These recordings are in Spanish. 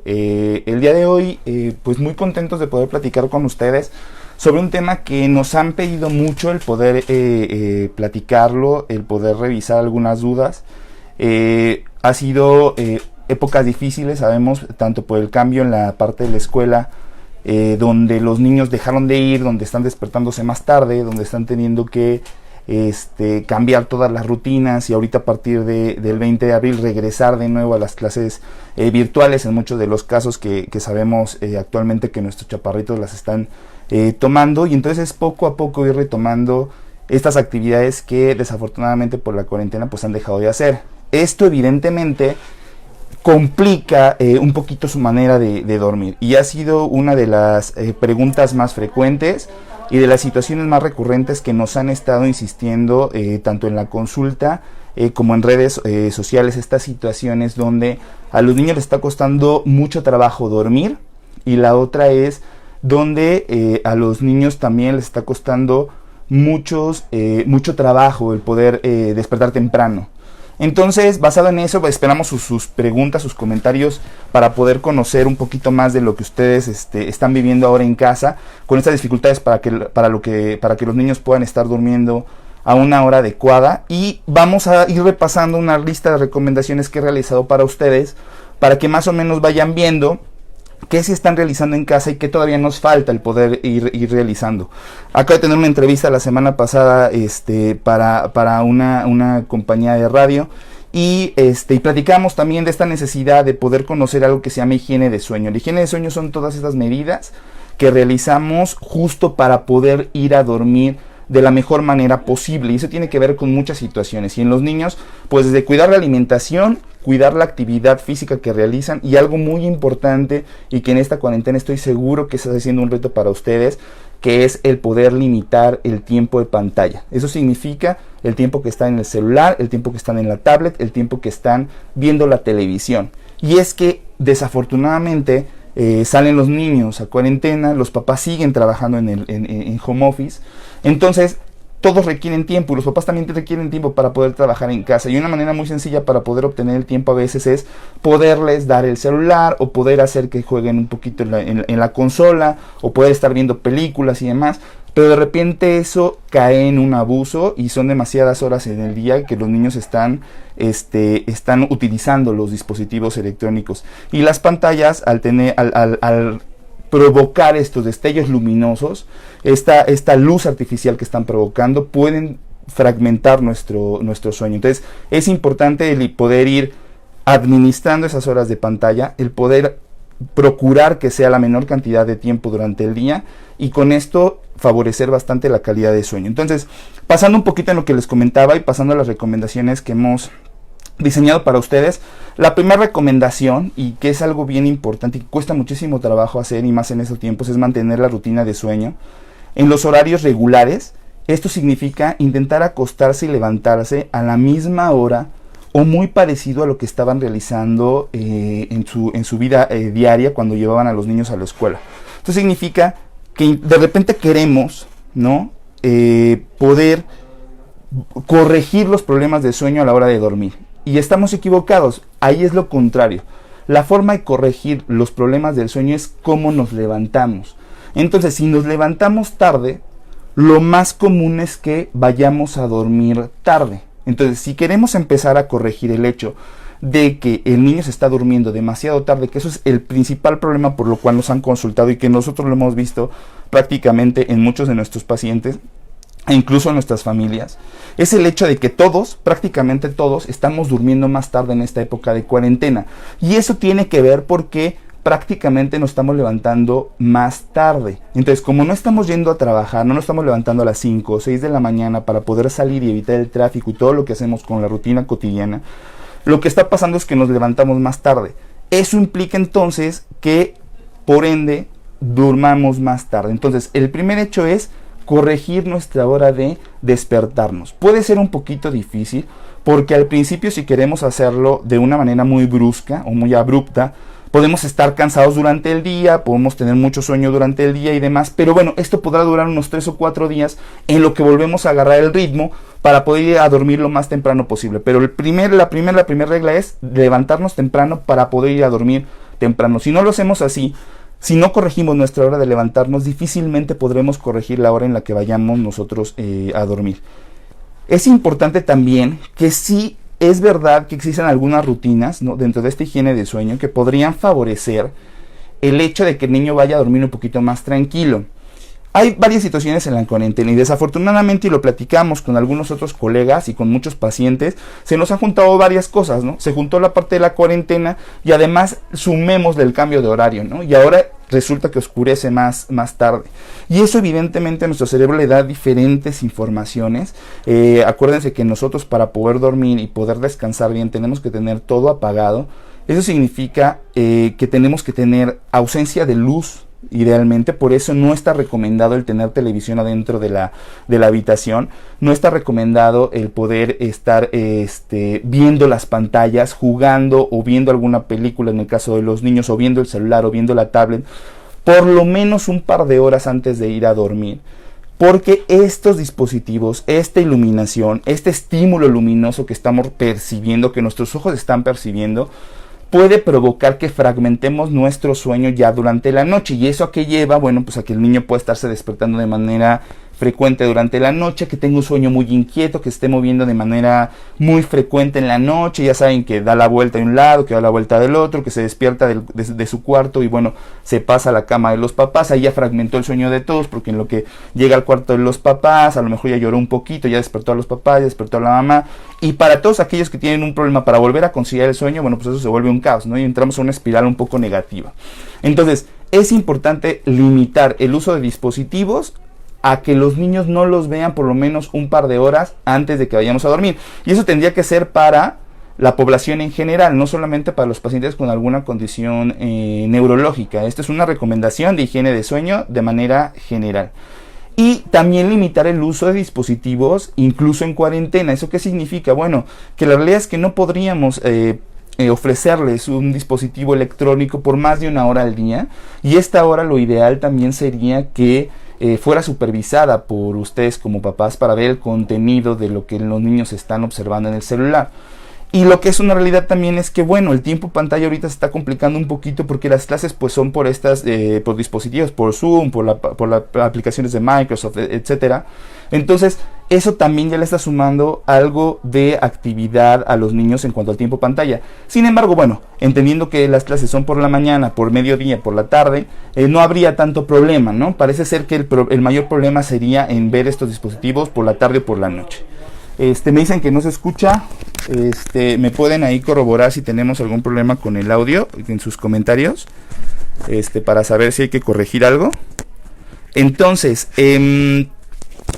El día de hoy, pues muy contentos de poder platicar con ustedes sobre un tema que nos han pedido mucho el poder platicarlo, el poder revisar algunas dudas. Ha sido épocas difíciles, sabemos, tanto por el cambio en la parte de la escuela, donde los niños dejaron de ir, donde están despertándose más tarde, donde están teniendo que cambiar todas las rutinas, y ahorita a partir del 20 de abril regresar de nuevo a las clases virtuales en muchos de los casos que sabemos actualmente que nuestros chaparritos las están tomando, y entonces poco a poco ir retomando estas actividades que desafortunadamente por la cuarentena pues han dejado de hacer. Esto evidentemente complica un poquito su manera de dormir, y ha sido una de las preguntas más frecuentes y de las situaciones más recurrentes que nos han estado insistiendo tanto en la consulta como en redes sociales, estas situaciones donde a los niños les está costando mucho trabajo dormir, y la otra es donde a los niños también les está costando mucho trabajo el poder despertar temprano. Entonces, basado en eso, esperamos sus preguntas, sus comentarios, para poder conocer un poquito más de lo que ustedes están viviendo ahora en casa, con estas dificultades para que los niños puedan estar durmiendo a una hora adecuada. Y vamos a ir repasando una lista de recomendaciones que he realizado para ustedes, para que más o menos vayan viendo qué se están realizando en casa y qué todavía nos falta el poder ir realizando. Acabo de tener una entrevista la semana pasada para una compañía de radio, y platicamos también de esta necesidad de poder conocer algo que se llama higiene de sueño. La higiene de sueño son todas estas medidas que realizamos justo para poder ir a dormir de la mejor manera posible, y eso tiene que ver con muchas situaciones. Y en los niños, pues desde cuidar la alimentación, cuidar la actividad física que realizan, y algo muy importante y que en esta cuarentena estoy seguro que está siendo un reto para ustedes, que es el poder limitar el tiempo de pantalla. Eso significa el tiempo que están en el celular, el tiempo que están en la tablet, el tiempo que están viendo la televisión. Y es que desafortunadamente salen los niños a cuarentena, los papás siguen trabajando en home office, entonces todos requieren tiempo, y los papás también requieren tiempo para poder trabajar en casa, y una manera muy sencilla para poder obtener el tiempo a veces es poderles dar el celular, o poder hacer que jueguen un poquito en la consola, o poder estar viendo películas y demás. Pero de repente eso cae en un abuso, y son demasiadas horas en el día que los niños están utilizando los dispositivos electrónicos, y las pantallas al provocar estos destellos luminosos, esta luz artificial que están provocando, pueden fragmentar nuestro sueño. Entonces es importante el poder ir administrando esas horas de pantalla, el poder procurar que sea la menor cantidad de tiempo durante el día, y con esto favorecer bastante la calidad de sueño. Entonces, pasando un poquito en lo que les comentaba y pasando a las recomendaciones que hemos diseñado para ustedes, la primera recomendación, y que es algo bien importante y que cuesta muchísimo trabajo hacer, y más en estos tiempos, es mantener la rutina de sueño en los horarios regulares. Esto significa intentar acostarse y levantarse a la misma hora, o muy parecido a lo que estaban realizando en su vida diaria cuando llevaban a los niños a la escuela. Esto significa que de repente queremos, ¿no?, poder corregir los problemas de sueño a la hora de dormir, y estamos equivocados. Ahí es lo contrario. La forma de corregir los problemas del sueño es cómo nos levantamos. Entonces, si nos levantamos tarde, lo más común es que vayamos a dormir tarde. Entonces, si queremos empezar a corregir el hecho de que el niño se está durmiendo demasiado tarde, que eso es el principal problema por lo cual nos han consultado, y que nosotros lo hemos visto prácticamente en muchos de nuestros pacientes e incluso en nuestras familias, es el hecho de que prácticamente todos, estamos durmiendo más tarde en esta época de cuarentena. Y eso tiene que ver porque prácticamente nos estamos levantando más tarde. Entonces, como no estamos yendo a trabajar, no nos estamos levantando a las 5 o 6 de la mañana para poder salir y evitar el tráfico y todo lo que hacemos con la rutina cotidiana, lo que está pasando es que nos levantamos más tarde. Eso implica entonces que, por ende, durmamos más tarde. Entonces, el primer hecho es corregir nuestra hora de despertarnos. Puede ser un poquito difícil, porque al principio, si queremos hacerlo de una manera muy brusca o muy abrupta, Podemos estar cansados durante el día, podemos tener mucho sueño durante el día y demás, pero bueno, esto podrá durar unos 3 o 4 días en lo que volvemos a agarrar el ritmo para poder ir a dormir lo más temprano posible. Pero la primera regla es levantarnos temprano para poder ir a dormir temprano. Si no lo hacemos así, si no corregimos nuestra hora de levantarnos, difícilmente podremos corregir la hora en la que vayamos nosotros a dormir. Es importante también que sí es verdad que existen algunas rutinas, ¿no?, dentro de esta higiene de sueño que podrían favorecer el hecho de que el niño vaya a dormir un poquito más tranquilo. Hay varias situaciones en la cuarentena y desafortunadamente, y lo platicamos con algunos otros colegas y con muchos pacientes, se nos han juntado varias cosas, ¿no? Se juntó la parte de la cuarentena y además sumemos del cambio de horario, ¿no? Y ahora resulta que oscurece más tarde. Y eso evidentemente a nuestro cerebro le da diferentes informaciones. Acuérdense que nosotros, para poder dormir y poder descansar bien, tenemos que tener todo apagado. Eso significa que tenemos que tener ausencia de luz. Idealmente, por eso no está recomendado el tener televisión adentro de la habitación, no está recomendado el poder estar viendo las pantallas, jugando o viendo alguna película en el caso de los niños, o viendo el celular o viendo la tablet, por lo menos un par de horas antes de ir a dormir. Porque estos dispositivos, esta iluminación, este estímulo luminoso que estamos percibiendo, que nuestros ojos están percibiendo, puede provocar que fragmentemos nuestro sueño ya durante la noche. ¿Y eso a qué lleva? Bueno, pues a que el niño pueda estarse despertando de manera frecuente durante la noche, que tenga un sueño muy inquieto, que esté moviendo de manera muy frecuente en la noche. Ya saben que da la vuelta de un lado, que da la vuelta del otro, que se despierta de su cuarto y bueno, se pasa a la cama de los papás. Ahí ya fragmentó el sueño de todos, porque en lo que llega al cuarto de los papás, a lo mejor ya lloró un poquito, ya despertó a los papás, ya despertó a la mamá. Y para todos aquellos que tienen un problema para volver a conciliar el sueño, bueno, pues eso se vuelve un caos, ¿no? Y entramos a una espiral un poco negativa. Entonces, es importante limitar el uso de dispositivos a que los niños no los vean por lo menos un par de horas antes de que vayamos a dormir. Y eso tendría que ser para la población en general, no solamente para los pacientes con alguna condición neurológica. Esta es una recomendación de higiene de sueño de manera general. Y también limitar el uso de dispositivos incluso en cuarentena. ¿Eso qué significa? Bueno, que la realidad es que no podríamos ofrecerles un dispositivo electrónico por más de 1 hora al día. Y esta hora lo ideal también sería que fuera supervisada por ustedes como papás para ver el contenido de lo que los niños están observando en el celular. Y lo que es una realidad también es que, bueno, el tiempo pantalla ahorita se está complicando un poquito porque las clases pues son por por dispositivos, por Zoom, por las aplicaciones de Microsoft, etcétera. Entonces, eso también ya le está sumando algo de actividad a los niños en cuanto al tiempo pantalla. Sin embargo, bueno, entendiendo que las clases son por la mañana, por mediodía, por la tarde, no habría tanto problema, ¿no? Parece ser que el mayor problema sería en ver estos dispositivos por la tarde o por la noche. Me dicen que no se escucha. Me pueden ahí corroborar si tenemos algún problema con el audio en sus comentarios, para saber si hay que corregir algo. Entonces,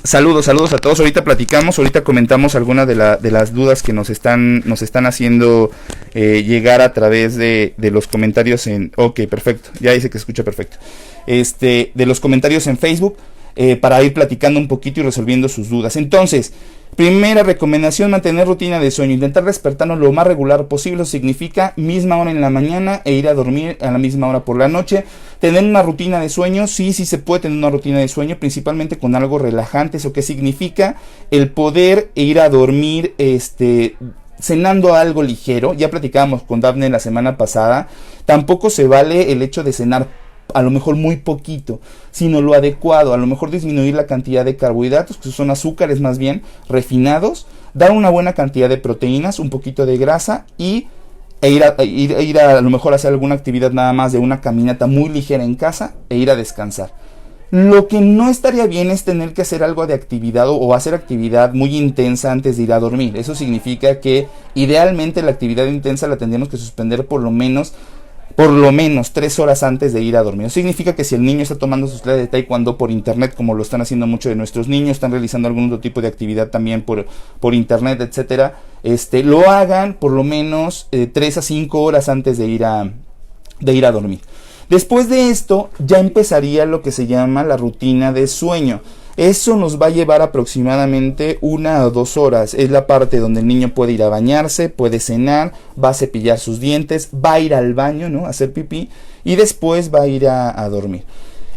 saludos a todos. Ahorita comentamos algunas de las dudas que nos están haciendo llegar a través de los comentarios ok, perfecto, ya dice que se escucha perfecto. De los comentarios en Facebook, para ir platicando un poquito y resolviendo sus dudas. Entonces, primera recomendación: mantener rutina de sueño, intentar despertarnos lo más regular posible. Eso significa misma hora en la mañana e ir a dormir a la misma hora por la noche. Tener una rutina de sueño, sí se puede tener una rutina de sueño, principalmente con algo relajante. ¿Eso qué significa? El poder ir a dormir cenando algo ligero. Ya platicábamos con Dafne la semana pasada. Tampoco se vale el hecho de cenar a lo mejor muy poquito, sino lo adecuado. A lo mejor disminuir la cantidad de carbohidratos, que son azúcares más bien refinados, dar una buena cantidad de proteínas, un poquito de grasa y ir a lo mejor a hacer alguna actividad nada más de una caminata muy ligera en casa e ir a descansar. Lo que no estaría bien es tener que hacer algo de actividad o hacer actividad muy intensa antes de ir a dormir. Eso significa que idealmente la actividad intensa la tendríamos que suspender por lo menos 3 horas antes de ir a dormir. Eso significa que si el niño está tomando sus clases de taekwondo por internet, como lo están haciendo muchos de nuestros niños, están realizando algún otro tipo de actividad también por internet, etcétera, lo hagan por lo menos 3 a 5 horas antes de ir a dormir. Después de esto ya empezaría lo que se llama la rutina de sueño. Eso nos va a llevar aproximadamente 1 o 2 horas. Es la parte donde el niño puede ir a bañarse, puede cenar, va a cepillar sus dientes, va a ir al baño, ¿no? A hacer pipí y después va a ir a dormir.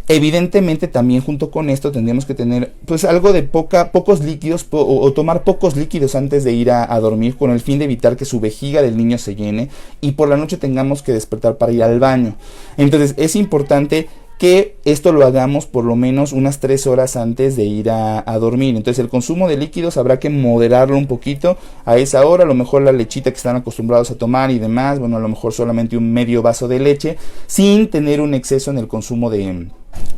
Evidentemente también junto con esto tendríamos que tener pues algo de pocos líquidos o tomar pocos líquidos antes de ir a dormir, con el fin de evitar que su vejiga del niño se llene y por la noche tengamos que despertar para ir al baño. Entonces es importante que esto lo hagamos por lo menos unas 3 horas antes de ir a dormir. Entonces el consumo de líquidos habrá que moderarlo un poquito a esa hora. A lo mejor la lechita que están acostumbrados a tomar y demás, bueno, a lo mejor solamente un medio vaso de leche, sin tener un exceso en el consumo de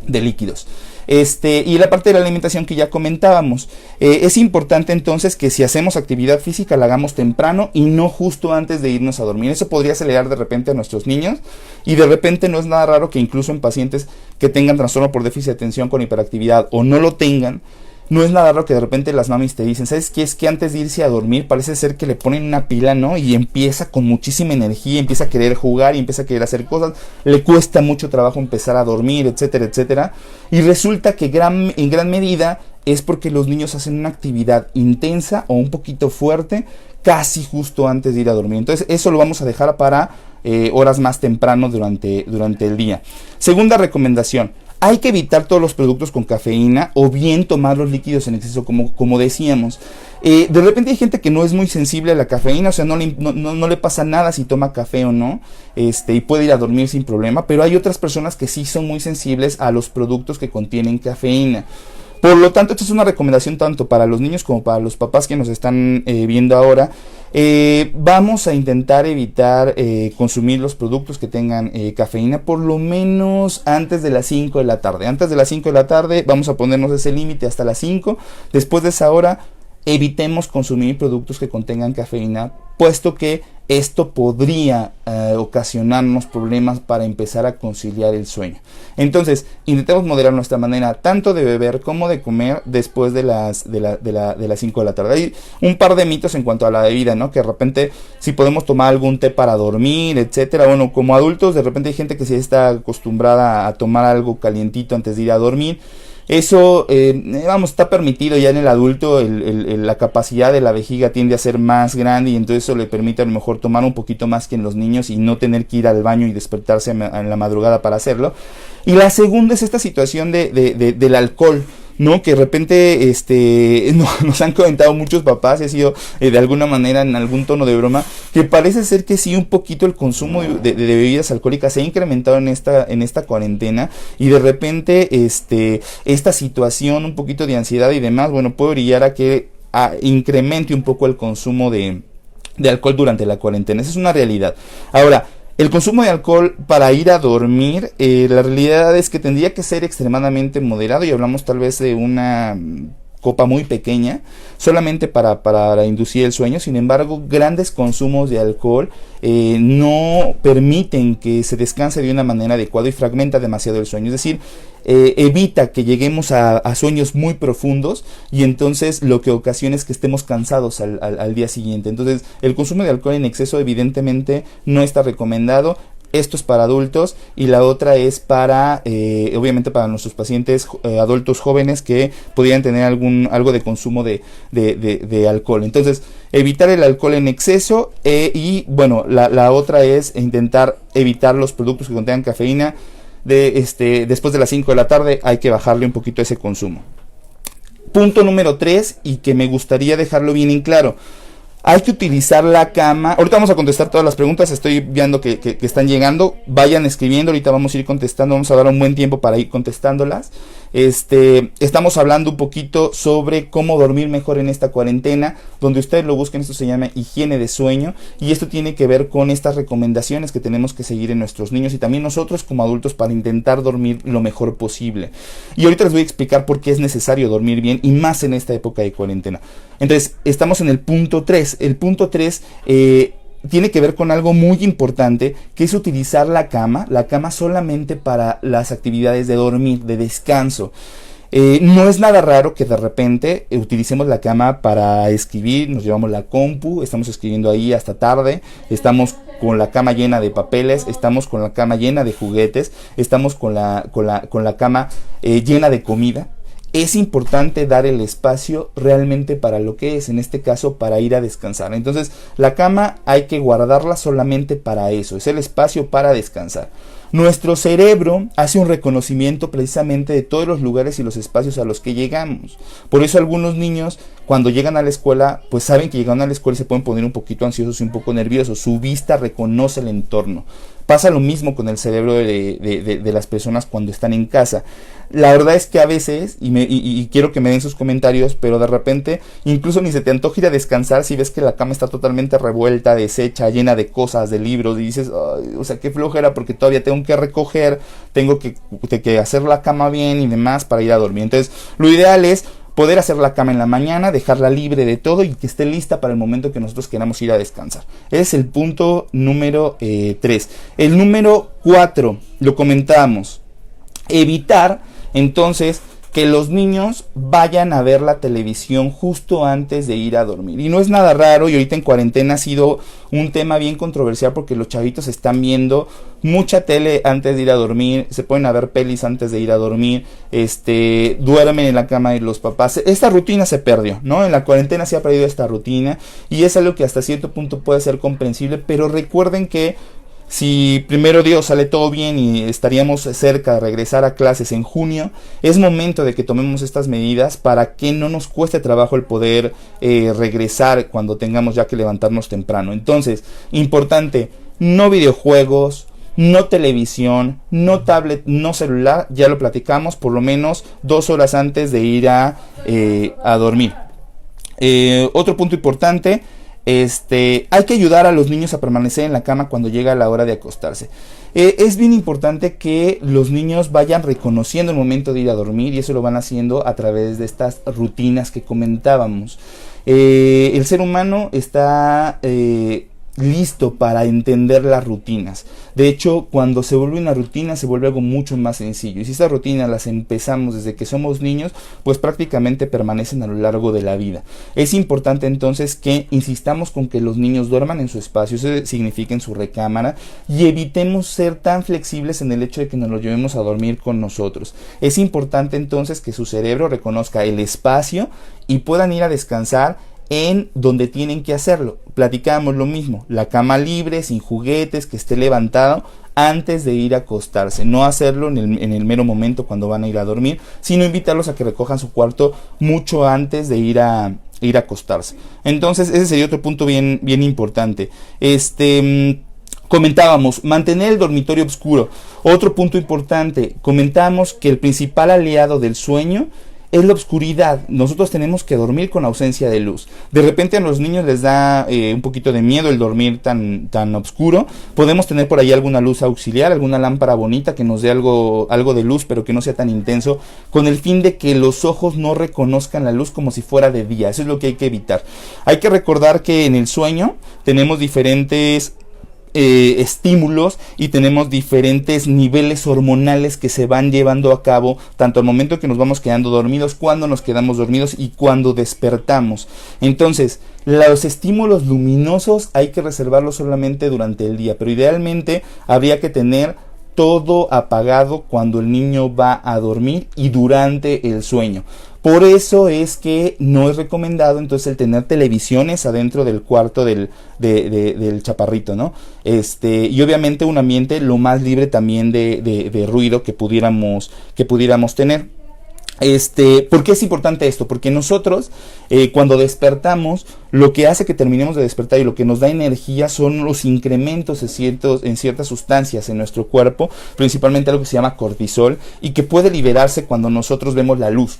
líquidos. Y la parte de la alimentación que ya comentábamos, es importante entonces que si hacemos actividad física la hagamos temprano y no justo antes de irnos a dormir. Eso podría acelerar de repente a nuestros niños, y de repente no es nada raro que incluso en pacientes que tengan trastorno por déficit de atención con hiperactividad o no lo tengan, no es nada raro que de repente las mamis te dicen, ¿sabes qué? Es que antes de irse a dormir parece ser que le ponen una pila, ¿no? Y empieza con muchísima energía, empieza a querer jugar y empieza a querer hacer cosas, le cuesta mucho trabajo empezar a dormir, etcétera, etcétera. Y resulta que en gran medida es porque los niños hacen una actividad intensa o un poquito fuerte casi justo antes de ir a dormir. Entonces eso lo vamos a dejar para horas más temprano durante el día. Segunda recomendación: hay que evitar todos los productos con cafeína o bien tomar los líquidos en exceso, como decíamos. De repente hay gente que no es muy sensible a la cafeína, o sea, no le pasa nada si toma café o no, y puede ir a dormir sin problema, pero hay otras personas que sí son muy sensibles a los productos que contienen cafeína. Por lo tanto, esto es una recomendación tanto para los niños como para los papás que nos están viendo ahora. Vamos a intentar evitar consumir los productos que tengan cafeína por lo menos antes de las 5 de la tarde. Antes de las 5 de la tarde vamos a ponernos ese límite hasta las 5. Después de esa hora evitemos consumir productos que contengan cafeína, puesto que esto podría ocasionarnos problemas para empezar a conciliar el sueño. Entonces, intentemos moderar nuestra manera tanto de beber como de comer después de las 5 de la tarde. Hay un par de mitos en cuanto a la bebida, ¿no? Que de repente si podemos tomar algún té para dormir, etcétera. Bueno, como adultos de repente hay gente que sí está acostumbrada a tomar algo calientito antes de ir a dormir. Eso, está permitido ya en el adulto. La capacidad de la vejiga tiende a ser más grande y entonces eso le permite a lo mejor tomar un poquito más que en los niños y no tener que ir al baño y despertarse en la madrugada para hacerlo. Y la segunda es esta situación del alcohol, ¿no? Que de repente nos han comentado muchos papás, y ha sido de alguna manera en algún tono de broma, que parece ser que sí, un poquito el consumo de bebidas alcohólicas se ha incrementado en esta cuarentena, y de repente esta situación un poquito de ansiedad y demás, bueno, puede brillar a que incremente un poco el consumo de alcohol durante la cuarentena. Esa es una realidad. Ahora, el consumo de alcohol para ir a dormir, la realidad es que tendría que ser extremadamente moderado, y hablamos tal vez de una copa muy pequeña, solamente para inducir el sueño. Sin embargo, grandes consumos de alcohol no permiten que se descanse de una manera adecuada y fragmenta demasiado el sueño. Es decir, evita que lleguemos a sueños muy profundos, y entonces lo que ocasiona es que estemos cansados al día siguiente. Entonces el consumo de alcohol en exceso evidentemente no está recomendado. Esto es para adultos, y la otra es para, obviamente, para nuestros pacientes adultos jóvenes que pudieran tener algo de consumo de alcohol. Entonces, evitar el alcohol en exceso, y bueno, la otra es intentar evitar los productos que contengan cafeína. Después de las 5 de la tarde hay que bajarle un poquito ese consumo. Punto número 3, y que me gustaría dejarlo bien en claro: hay que utilizar la cama. Ahorita vamos a contestar todas las preguntas, estoy viendo que están llegando. Vayan escribiendo, ahorita vamos a ir contestando, vamos a dar un buen tiempo para ir contestándolas. Estamos hablando un poquito sobre cómo dormir mejor en esta cuarentena. Donde ustedes lo busquen, esto se llama higiene de sueño, y esto tiene que ver con estas recomendaciones que tenemos que seguir en nuestros niños y también nosotros como adultos para intentar dormir lo mejor posible. Y ahorita les voy a explicar por qué es necesario dormir bien, y más en esta época de cuarentena. Entonces, estamos en el punto 3. El punto 3 tiene que ver con algo muy importante, que es utilizar la cama solamente para las actividades de dormir, de descanso. No es nada raro que de repente utilicemos la cama para escribir, nos llevamos la compu, estamos escribiendo ahí hasta tarde, estamos con la cama llena de papeles, estamos con la cama llena de juguetes, estamos con la cama llena de comida. es importante dar el espacio realmente para lo que es, en este caso para ir a descansar. Entonces la cama hay que guardarla solamente para eso, es el espacio para descansar. Nuestro cerebro hace un reconocimiento precisamente de todos los lugares y los espacios a los que llegamos. Por eso algunos niños cuando llegan a la escuela, pues saben que llegan a la escuela y se pueden poner un poquito ansiosos y un poco nerviosos. Su vista reconoce el entorno. Pasa lo mismo con el cerebro de las personas cuando están en casa. La verdad es que a veces, y quiero que me den sus comentarios, pero de repente incluso ni se te antoja ir a descansar si ves que la cama está totalmente revuelta, deshecha, llena de cosas, de libros, y dices, ay, o sea, qué flojera porque todavía tengo que recoger, tengo que hacer la cama bien y demás para ir a dormir. Entonces, lo ideal es poder hacer la cama en la mañana, dejarla libre de todo y que esté lista para el momento que nosotros queramos ir a descansar. Ese es el punto número 3. El número 4, lo comentábamos, evitar entonces que los niños vayan a ver la televisión justo antes de ir a dormir. Y no es nada raro, y ahorita en cuarentena ha sido un tema bien controversial porque los chavitos están viendo mucha tele antes de ir a dormir, se ponen a ver pelis antes de ir a dormir, duermen en la cama de los papás. Esta rutina se perdió, ¿no? En la cuarentena se ha perdido esta rutina y es algo que hasta cierto punto puede ser comprensible, pero recuerden que si primero Dios sale todo bien y estaríamos cerca de regresar a clases en junio, es momento de que tomemos estas medidas para que no nos cueste trabajo el poder regresar cuando tengamos ya que levantarnos temprano. Entonces, importante, no videojuegos, no televisión, no tablet, no celular, ya lo platicamos, por lo menos 2 horas antes de ir a dormir. Otro punto importante, hay que ayudar a los niños a permanecer en la cama cuando llega la hora de acostarse. Es bien importante que los niños vayan reconociendo el momento de ir a dormir y eso lo van haciendo a través de estas rutinas que comentábamos. El ser humano está listo para entender las rutinas. De hecho, cuando se vuelve una rutina se vuelve algo mucho más sencillo, y si estas rutinas las empezamos desde que somos niños, pues prácticamente permanecen a lo largo de la vida. Es importante entonces que insistamos con que los niños duerman en su espacio, eso significa en su recámara, y evitemos ser tan flexibles en el hecho de que nos lo llevemos a dormir con nosotros. Es importante entonces que su cerebro reconozca el espacio y puedan ir a descansar en donde tienen que hacerlo. Platicamos lo mismo, la cama libre, sin juguetes, que esté levantado antes de ir a acostarse. No hacerlo en el mero momento cuando van a ir a dormir, sino invitarlos a que recojan su cuarto mucho antes de ir a acostarse. Entonces ese sería otro punto bien importante. Comentábamos, mantener el dormitorio oscuro. Otro punto importante, comentábamos que el principal aliado del sueño es la oscuridad. Nosotros tenemos que dormir con ausencia de luz. De repente a los niños les da un poquito de miedo el dormir tan oscuro. Podemos tener por ahí alguna luz auxiliar, alguna lámpara bonita que nos dé algo de luz, pero que no sea tan intenso, con el fin de que los ojos no reconozcan la luz como si fuera de día. Eso es lo que hay que evitar. Hay que recordar que en el sueño tenemos diferentes estímulos y tenemos diferentes niveles hormonales que se van llevando a cabo tanto al momento que nos vamos quedando dormidos, cuando nos quedamos dormidos y cuando despertamos. Entonces, los estímulos luminosos hay que reservarlos solamente durante el día, pero idealmente habría que tener todo apagado cuando el niño va a dormir y durante el sueño. Por eso es que no es recomendado entonces el tener televisiones adentro del cuarto del chaparrito, ¿no? Y obviamente un ambiente lo más libre también de ruido que pudiéramos tener. ¿Por qué es importante esto? Porque nosotros cuando despertamos, lo que hace que terminemos de despertar y lo que nos da energía son los incrementos en ciertas sustancias en nuestro cuerpo, principalmente algo que se llama cortisol, y que puede liberarse cuando nosotros vemos la luz,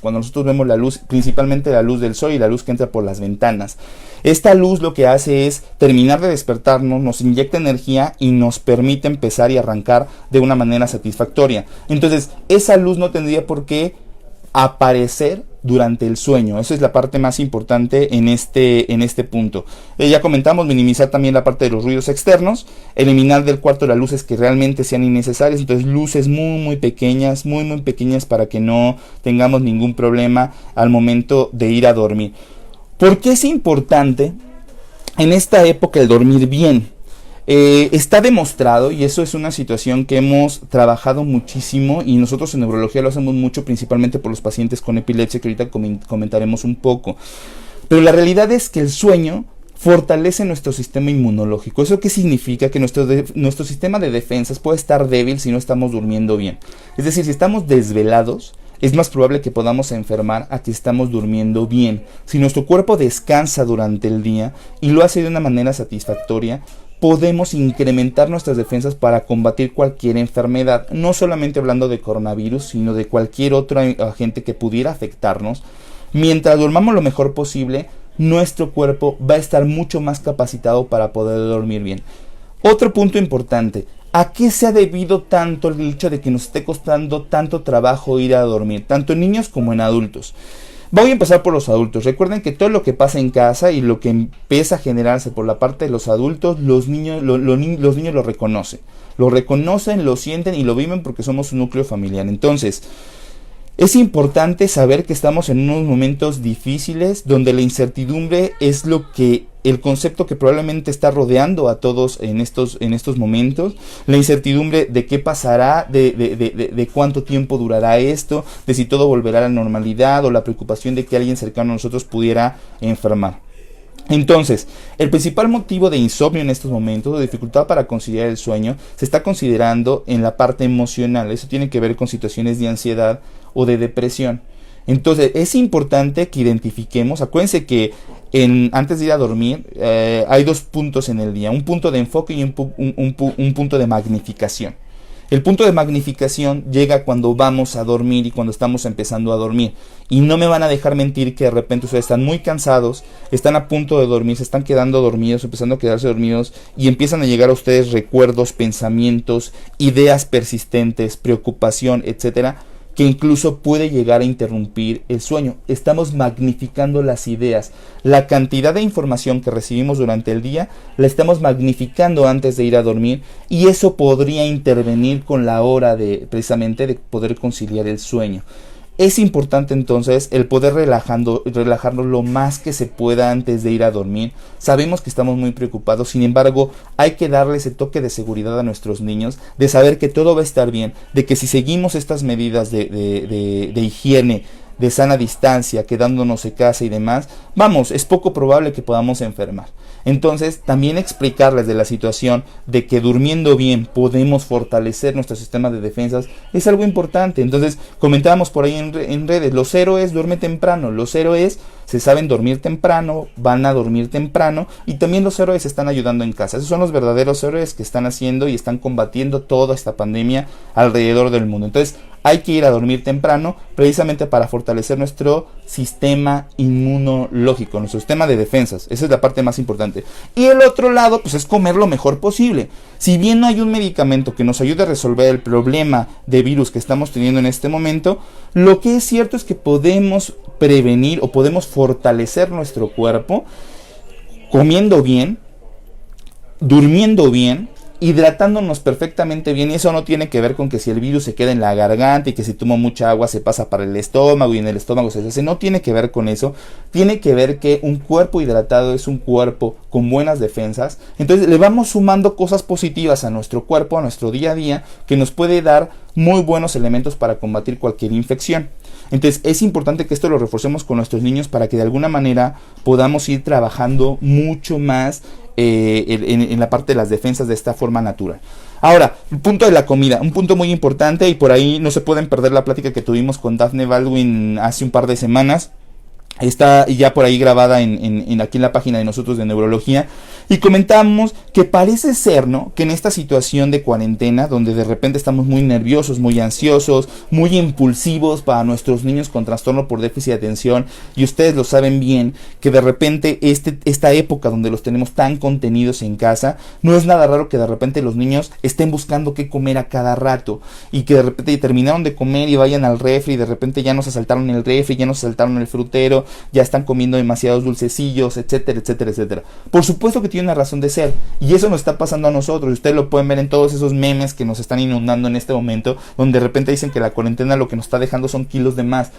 principalmente la luz del sol y la luz que entra por las ventanas. Esta luz lo que hace es terminar de despertarnos, nos inyecta energía y nos permite empezar y arrancar de una manera satisfactoria. Entonces, esa luz no tendría por qué aparecer durante el sueño. Esa es la parte más importante en este punto. Ya comentamos, minimizar también la parte de los ruidos externos, eliminar del cuarto las luces que realmente sean innecesarias, entonces luces muy pequeñas para que no tengamos ningún problema al momento de ir a dormir. ¿Por qué es importante en esta época el dormir bien? Está demostrado, y eso es una situación que hemos trabajado muchísimo, y nosotros en neurología lo hacemos mucho, principalmente por los pacientes con epilepsia, que ahorita comentaremos un poco. Pero la realidad es que el sueño fortalece nuestro sistema inmunológico. ¿Eso qué significa? Que nuestro sistema de defensas puede estar débil si no estamos durmiendo bien. Es decir, si estamos desvelados, es más probable que podamos enfermar a que estamos durmiendo bien. Si nuestro cuerpo descansa durante el día y lo hace de una manera satisfactoria, podemos incrementar nuestras defensas para combatir cualquier enfermedad, no solamente hablando de coronavirus, sino de cualquier otro agente que pudiera afectarnos. Mientras durmamos lo mejor posible, nuestro cuerpo va a estar mucho más capacitado para poder dormir bien. Otro punto importante, ¿a qué se ha debido tanto el hecho de que nos esté costando tanto trabajo ir a dormir, tanto en niños como en adultos? Voy a empezar por los adultos. Recuerden que todo lo que pasa en casa y lo que empieza a generarse por la parte de los adultos, los niños lo reconocen. Lo reconocen, lo sienten y lo viven porque somos un núcleo familiar. Entonces, es importante saber que estamos en unos momentos difíciles donde la incertidumbre es el concepto que probablemente está rodeando a todos en estos momentos. La incertidumbre de qué pasará, de cuánto tiempo durará esto, de si todo volverá a la normalidad, o la preocupación de que alguien cercano a nosotros pudiera enfermar. Entonces, el principal motivo de insomnio en estos momentos, de dificultad para conciliar el sueño, se está considerando en la parte emocional. Eso tiene que ver con situaciones de ansiedad o de depresión. Entonces, es importante que identifiquemos, acuérdense que antes de ir a dormir hay dos puntos en el día, un punto de enfoque y un punto de magnificación. El punto de magnificación llega cuando vamos a dormir y cuando estamos empezando a dormir. Y no me van a dejar mentir que de repente ustedes están muy cansados, están a punto de dormir, se están quedando dormidos, empezando a quedarse dormidos, y empiezan a llegar a ustedes recuerdos, pensamientos, ideas persistentes, preocupación, etcétera, que incluso puede llegar a interrumpir el sueño. Estamos magnificando las ideas. La cantidad de información que recibimos durante el día la estamos magnificando antes de ir a dormir, y eso podría intervenir con la hora precisamente de poder conciliar el sueño. Es importante entonces el poder relajarnos lo más que se pueda antes de ir a dormir. Sabemos que estamos muy preocupados, sin embargo, hay que darle ese toque de seguridad a nuestros niños, de saber que todo va a estar bien, de que si seguimos estas medidas de higiene, de sana distancia, quedándonos en casa y demás, es poco probable que podamos enfermar. Entonces, también explicarles de la situación de que durmiendo bien podemos fortalecer nuestro sistema de defensas es algo importante. Entonces, comentábamos por ahí en redes, los héroes duermen temprano, los héroes se saben dormir temprano, van a dormir temprano, y también los héroes están ayudando en casa. Esos son los verdaderos héroes que están haciendo y están combatiendo toda esta pandemia alrededor del mundo. Entonces, hay que ir a dormir temprano precisamente para fortalecer nuestro sistema inmunológico, nuestro sistema de defensas. Esa es la parte más importante. Y el otro lado, pues, es comer lo mejor posible. Si bien no hay un medicamento que nos ayude a resolver el problema de virus que estamos teniendo en este momento, lo que es cierto es que podemos prevenir o podemos fortalecer nuestro cuerpo comiendo bien, durmiendo bien, hidratándonos perfectamente bien. Y eso no tiene que ver con que si el virus se queda en la garganta y que si tomo mucha agua se pasa para el estómago y en el estómago se hace. No tiene que ver con eso. Tiene que ver que un cuerpo hidratado es un cuerpo con buenas defensas. Entonces le vamos sumando cosas positivas a nuestro cuerpo, a nuestro día a día, que nos puede dar muy buenos elementos para combatir cualquier infección. Entonces es importante que esto lo reforcemos con nuestros niños para que de alguna manera podamos ir trabajando mucho más en la parte de las defensas de esta forma natural. Ahora, el punto de la comida, un punto muy importante, y por ahí no se pueden perder la plática que tuvimos con Dafne Baldwin hace un par de semanas. Está ya por ahí grabada aquí en la página de nosotros de Neurología, y comentamos que parece ser, ¿no?, que en esta situación de cuarentena, donde de repente estamos muy nerviosos, muy ansiosos, muy impulsivos para nuestros niños con trastorno por déficit de atención, y ustedes lo saben bien, que de repente esta época donde los tenemos tan contenidos en casa, no es nada raro que de repente los niños estén buscando qué comer a cada rato, y que de repente terminaron de comer y vayan al refri, y de repente ya nos asaltaron el refri, ya nos asaltaron el frutero, ya están comiendo demasiados dulcecillos, etcétera, etcétera, etcétera. Por supuesto que tiene una razón de ser, y eso nos está pasando a nosotros, y ustedes lo pueden ver en todos esos memes que nos están inundando en este momento, donde de repente dicen que la cuarentena lo que nos está dejando son kilos de más.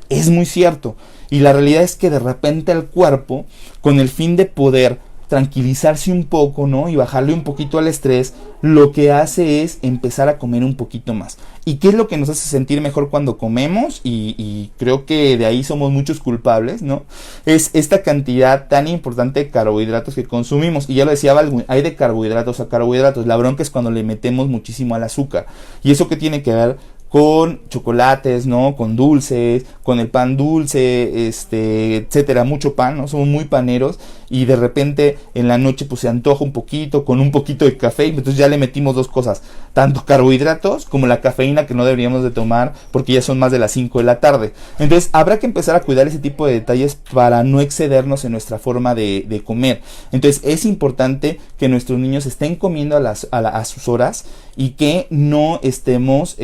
Es muy cierto, y la realidad es que de repente el cuerpo, con el fin de poder tranquilizarse un poco, ¿no? Y bajarle un poquito al estrés, lo que hace es empezar a comer un poquito más. ¿Y qué es lo que nos hace sentir mejor cuando comemos? Y creo que de ahí somos muchos culpables, ¿no? Es esta cantidad tan importante de carbohidratos que consumimos. Y ya lo decía Baldwin, hay de carbohidratos a carbohidratos. La bronca es cuando le metemos muchísimo al azúcar. ¿Y eso qué tiene que ver? Con chocolates, ¿no? Con dulces, con el pan dulce, etcétera, mucho pan, ¿no? Somos muy paneros y de repente en la noche pues se antoja un poquito, con un poquito de café, y entonces ya le metimos dos cosas, tanto carbohidratos como la cafeína que no deberíamos de tomar porque ya son más de las 5 de la tarde. Entonces habrá que empezar a cuidar ese tipo de detalles para no excedernos en nuestra forma de comer. Entonces es importante que nuestros niños estén comiendo a sus horas y que no estemos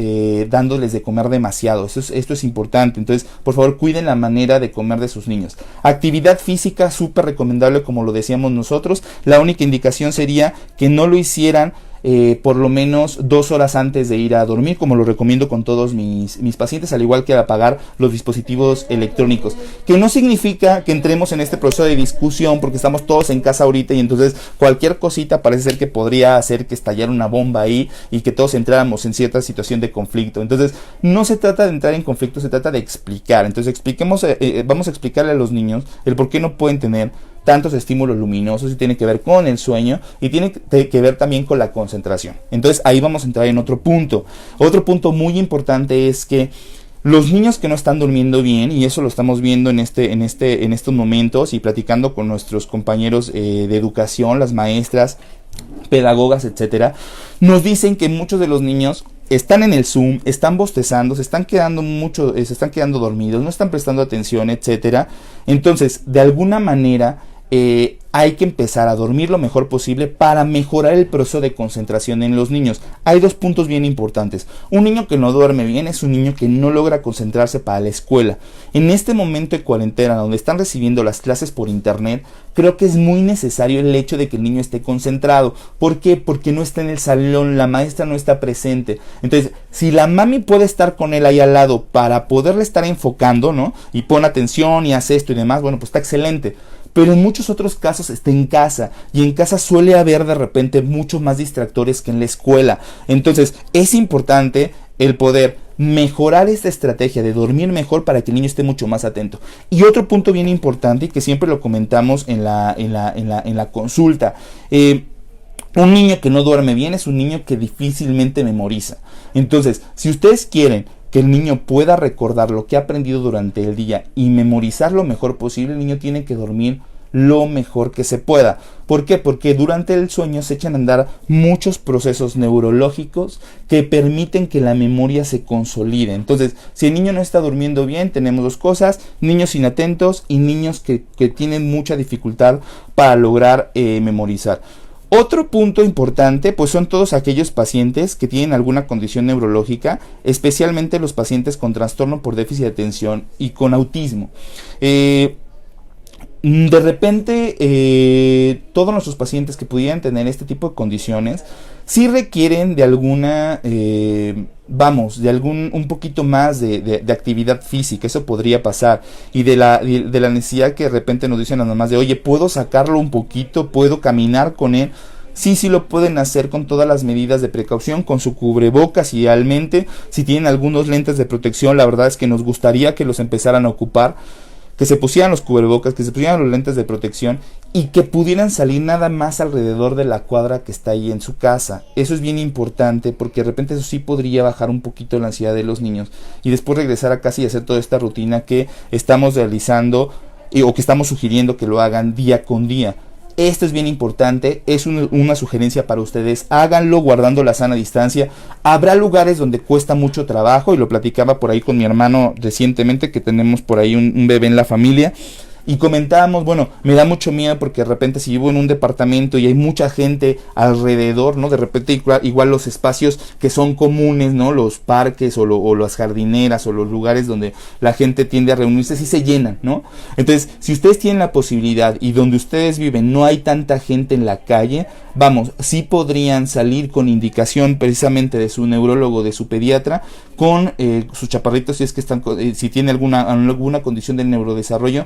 dándoles de comer demasiado. Esto es importante. Entonces, por favor, cuiden la manera de comer de sus niños. Actividad física, súper recomendable, como lo decíamos nosotros. La única indicación sería que no lo hicieran por lo menos 2 horas antes de ir a dormir, como lo recomiendo con todos mis pacientes, al igual que apagar los dispositivos electrónicos, que no significa que entremos en este proceso de discusión porque estamos todos en casa ahorita y entonces cualquier cosita parece ser que podría hacer que estallara una bomba ahí y que todos entráramos en cierta situación de conflicto. Entonces no se trata de entrar en conflicto, se trata de explicar. Entonces vamos a explicarle a los niños el por qué no pueden tener tantos estímulos luminosos, y tiene que ver con el sueño y tiene que ver también con la concentración. Entonces ahí vamos a entrar en otro punto. Otro punto muy importante es que los niños que no están durmiendo bien, y eso lo estamos viendo en estos momentos y platicando con nuestros compañeros de educación, las maestras, pedagogas, etcétera, nos dicen que muchos de los niños están en el Zoom, están bostezando, se están quedando dormidos, no están prestando atención, etcétera. Entonces, de alguna manera hay que empezar a dormir lo mejor posible para mejorar el proceso de concentración en los niños. Hay 2 puntos bien importantes. Un niño que no duerme bien es un niño que no logra concentrarse para la escuela. En este momento de cuarentena, donde están recibiendo las clases por internet, creo que es muy necesario el hecho de que el niño esté concentrado. ¿Por qué? Porque no está en el salón, la maestra no está presente. Entonces, si la mami puede estar con él ahí al lado para poderle estar enfocando, ¿no? Y pon atención y hace esto y demás, bueno, pues está excelente. Pero en muchos otros casos está en casa, y en casa suele haber de repente muchos más distractores que en la escuela. Entonces es importante el poder mejorar esta estrategia de dormir mejor para que el niño esté mucho más atento. Y otro punto bien importante, y que siempre lo comentamos en la consulta, un niño que no duerme bien es un niño que difícilmente memoriza. Entonces, si ustedes quieren que el niño pueda recordar lo que ha aprendido durante el día y memorizar lo mejor posible, el niño tiene que dormir lo mejor que se pueda. ¿Por qué? Porque durante el sueño se echan a andar muchos procesos neurológicos que permiten que la memoria se consolide. Entonces, si el niño no está durmiendo bien, tenemos 2 cosas: niños inatentos y niños que tienen mucha dificultad para lograr memorizar. Otro punto importante, pues son todos aquellos pacientes que tienen alguna condición neurológica, especialmente los pacientes con trastorno por déficit de atención y con autismo. De repente, todos nuestros pacientes que pudieran tener este tipo de condiciones sí requieren de alguna, un poquito más de actividad física. Eso podría pasar, y de la necesidad que de repente nos dicen a las mamás de, oye, ¿puedo sacarlo un poquito? ¿Puedo caminar con él? Sí lo pueden hacer con todas las medidas de precaución, con su cubrebocas idealmente. Si tienen algunos lentes de protección, la verdad es que nos gustaría que los empezaran a ocupar, que se pusieran los cubrebocas, que se pusieran los lentes de protección y que pudieran salir nada más alrededor de la cuadra que está ahí en su casa. Eso es bien importante, porque de repente eso sí podría bajar un poquito la ansiedad de los niños y después regresar a casa y hacer toda esta rutina que estamos realizando o que estamos sugiriendo que lo hagan día con día. Esto es bien importante, es una sugerencia para ustedes. Háganlo guardando la sana distancia. Habrá lugares donde cuesta mucho trabajo, y lo platicaba por ahí con mi hermano recientemente, que tenemos por ahí un bebé en la familia. Y comentábamos, bueno, me da mucho miedo porque de repente si vivo en un departamento y hay mucha gente alrededor, ¿no? De repente igual los espacios que son comunes, ¿no? Los parques o las jardineras o los lugares donde la gente tiende a reunirse, sí se llenan, ¿no? Entonces, si ustedes tienen la posibilidad y donde ustedes viven no hay tanta gente en la calle, vamos, sí podrían salir con indicación precisamente de su neurólogo, de su pediatra, con sus chaparritos, si es que están, si tiene alguna condición del neurodesarrollo,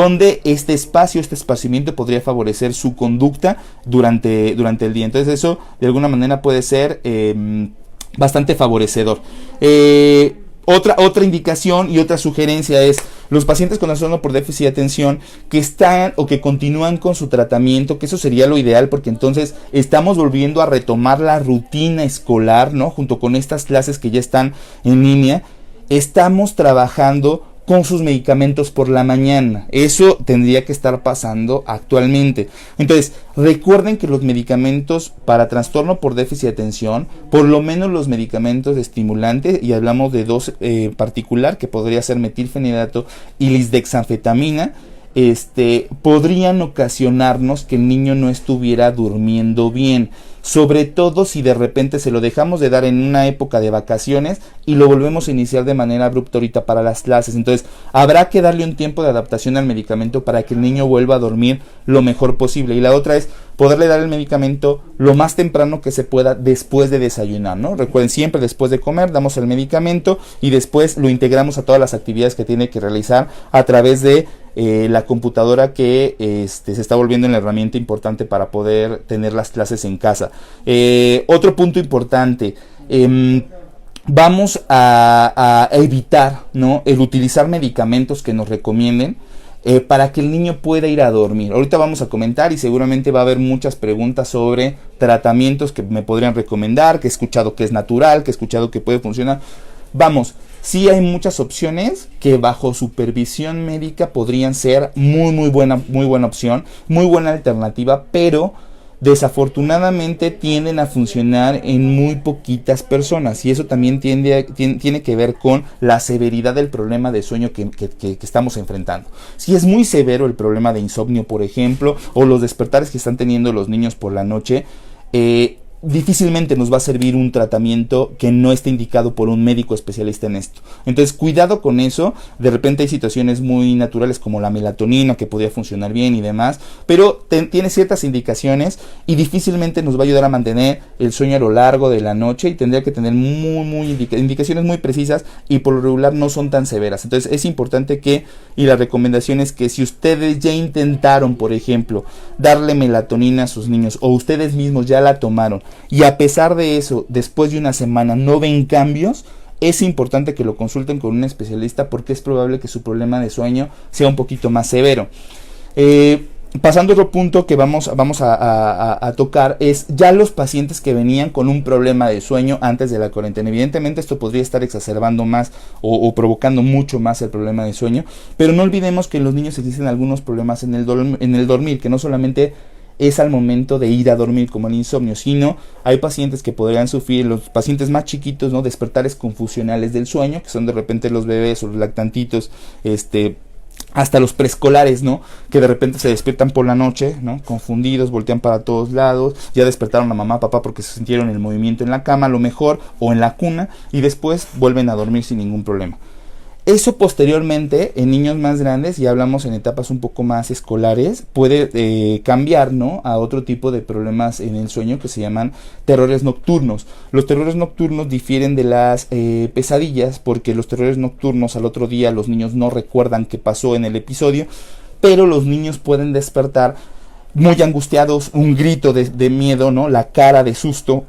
donde este esparcimiento podría favorecer su conducta durante el día. Entonces eso de alguna manera puede ser bastante favorecedor. Otra indicación y otra sugerencia es los pacientes con trastorno por déficit de atención que están o que continúan con su tratamiento, que eso sería lo ideal, porque entonces estamos volviendo a retomar la rutina escolar, ¿no? Junto con estas clases que ya están en línea, estamos trabajando con sus medicamentos por la mañana. Eso tendría que estar pasando actualmente. Entonces, recuerden que los medicamentos para trastorno por déficit de atención, por lo menos los medicamentos estimulantes, y hablamos de dos particular, que podría ser metilfenidato y lisdexanfetamina, podrían ocasionarnos que el niño no estuviera durmiendo bien, sobre todo si de repente se lo dejamos de dar en una época de vacaciones y lo volvemos a iniciar de manera abrupta ahorita para las clases. Entonces habrá que darle un tiempo de adaptación al medicamento para que el niño vuelva a dormir lo mejor posible. Y la otra es poderle dar el medicamento lo más temprano que se pueda después de desayunar, ¿no? Recuerden, siempre después de comer damos el medicamento y después lo integramos a todas las actividades que tiene que realizar a través de la computadora, que se está volviendo una herramienta importante para poder tener las clases en casa. Otro punto importante, vamos a evitar, ¿no?, el utilizar medicamentos que nos recomienden para que el niño pueda ir a dormir. Ahorita vamos a comentar y seguramente va a haber muchas preguntas sobre tratamientos que me podrían recomendar, que he escuchado que es natural, que he escuchado que puede funcionar. Vamos, sí hay muchas opciones que bajo supervisión médica podrían ser muy buena opción, muy buena alternativa, pero desafortunadamente tienden a funcionar en muy poquitas personas, y eso también tiene que ver con la severidad del problema de sueño que estamos enfrentando. Si es muy severo el problema de insomnio, por ejemplo, o los despertares que están teniendo los niños por la noche, difícilmente nos va a servir un tratamiento que no esté indicado por un médico especialista en esto. Entonces, cuidado con eso. De repente hay situaciones muy naturales como la melatonina que podría funcionar bien y demás, pero tiene ciertas indicaciones y difícilmente nos va a ayudar a mantener el sueño a lo largo de la noche, y tendría que tener indicaciones muy precisas, y por lo regular no son tan severas. Entonces es importante y la recomendación es que si ustedes ya intentaron, por ejemplo, darle melatonina a sus niños, o ustedes mismos ya la tomaron, y a pesar de eso, después de una semana no ven cambios, es importante que lo consulten con un especialista, porque es probable que su problema de sueño sea un poquito más severo. Pasando a otro punto que vamos a tocar, es ya los pacientes que venían con un problema de sueño antes de la cuarentena. Evidentemente esto podría estar exacerbando más o provocando mucho más el problema de sueño, pero no olvidemos que en los niños existen algunos problemas en el dormir, que no solamente es al momento de ir a dormir como el insomnio, sino hay pacientes que podrían sufrir, los pacientes más chiquitos, ¿no?, despertares confusionales del sueño, que son de repente los bebés o los lactantitos, hasta los preescolares, ¿no?, que de repente se despiertan por la noche, ¿no?, confundidos, voltean para todos lados, ya despertaron a mamá, papá, porque se sintieron el movimiento en la cama, a lo mejor, o en la cuna, y después vuelven a dormir sin ningún problema. Eso posteriormente, en niños más grandes, y hablamos en etapas un poco más escolares, puede cambiar, ¿no?, a otro tipo de problemas en el sueño que se llaman terrores nocturnos. Los terrores nocturnos difieren de las pesadillas, porque los terrores nocturnos al otro día los niños no recuerdan qué pasó en el episodio, pero los niños pueden despertar muy angustiados, un grito de miedo, ¿no?, la cara de susto,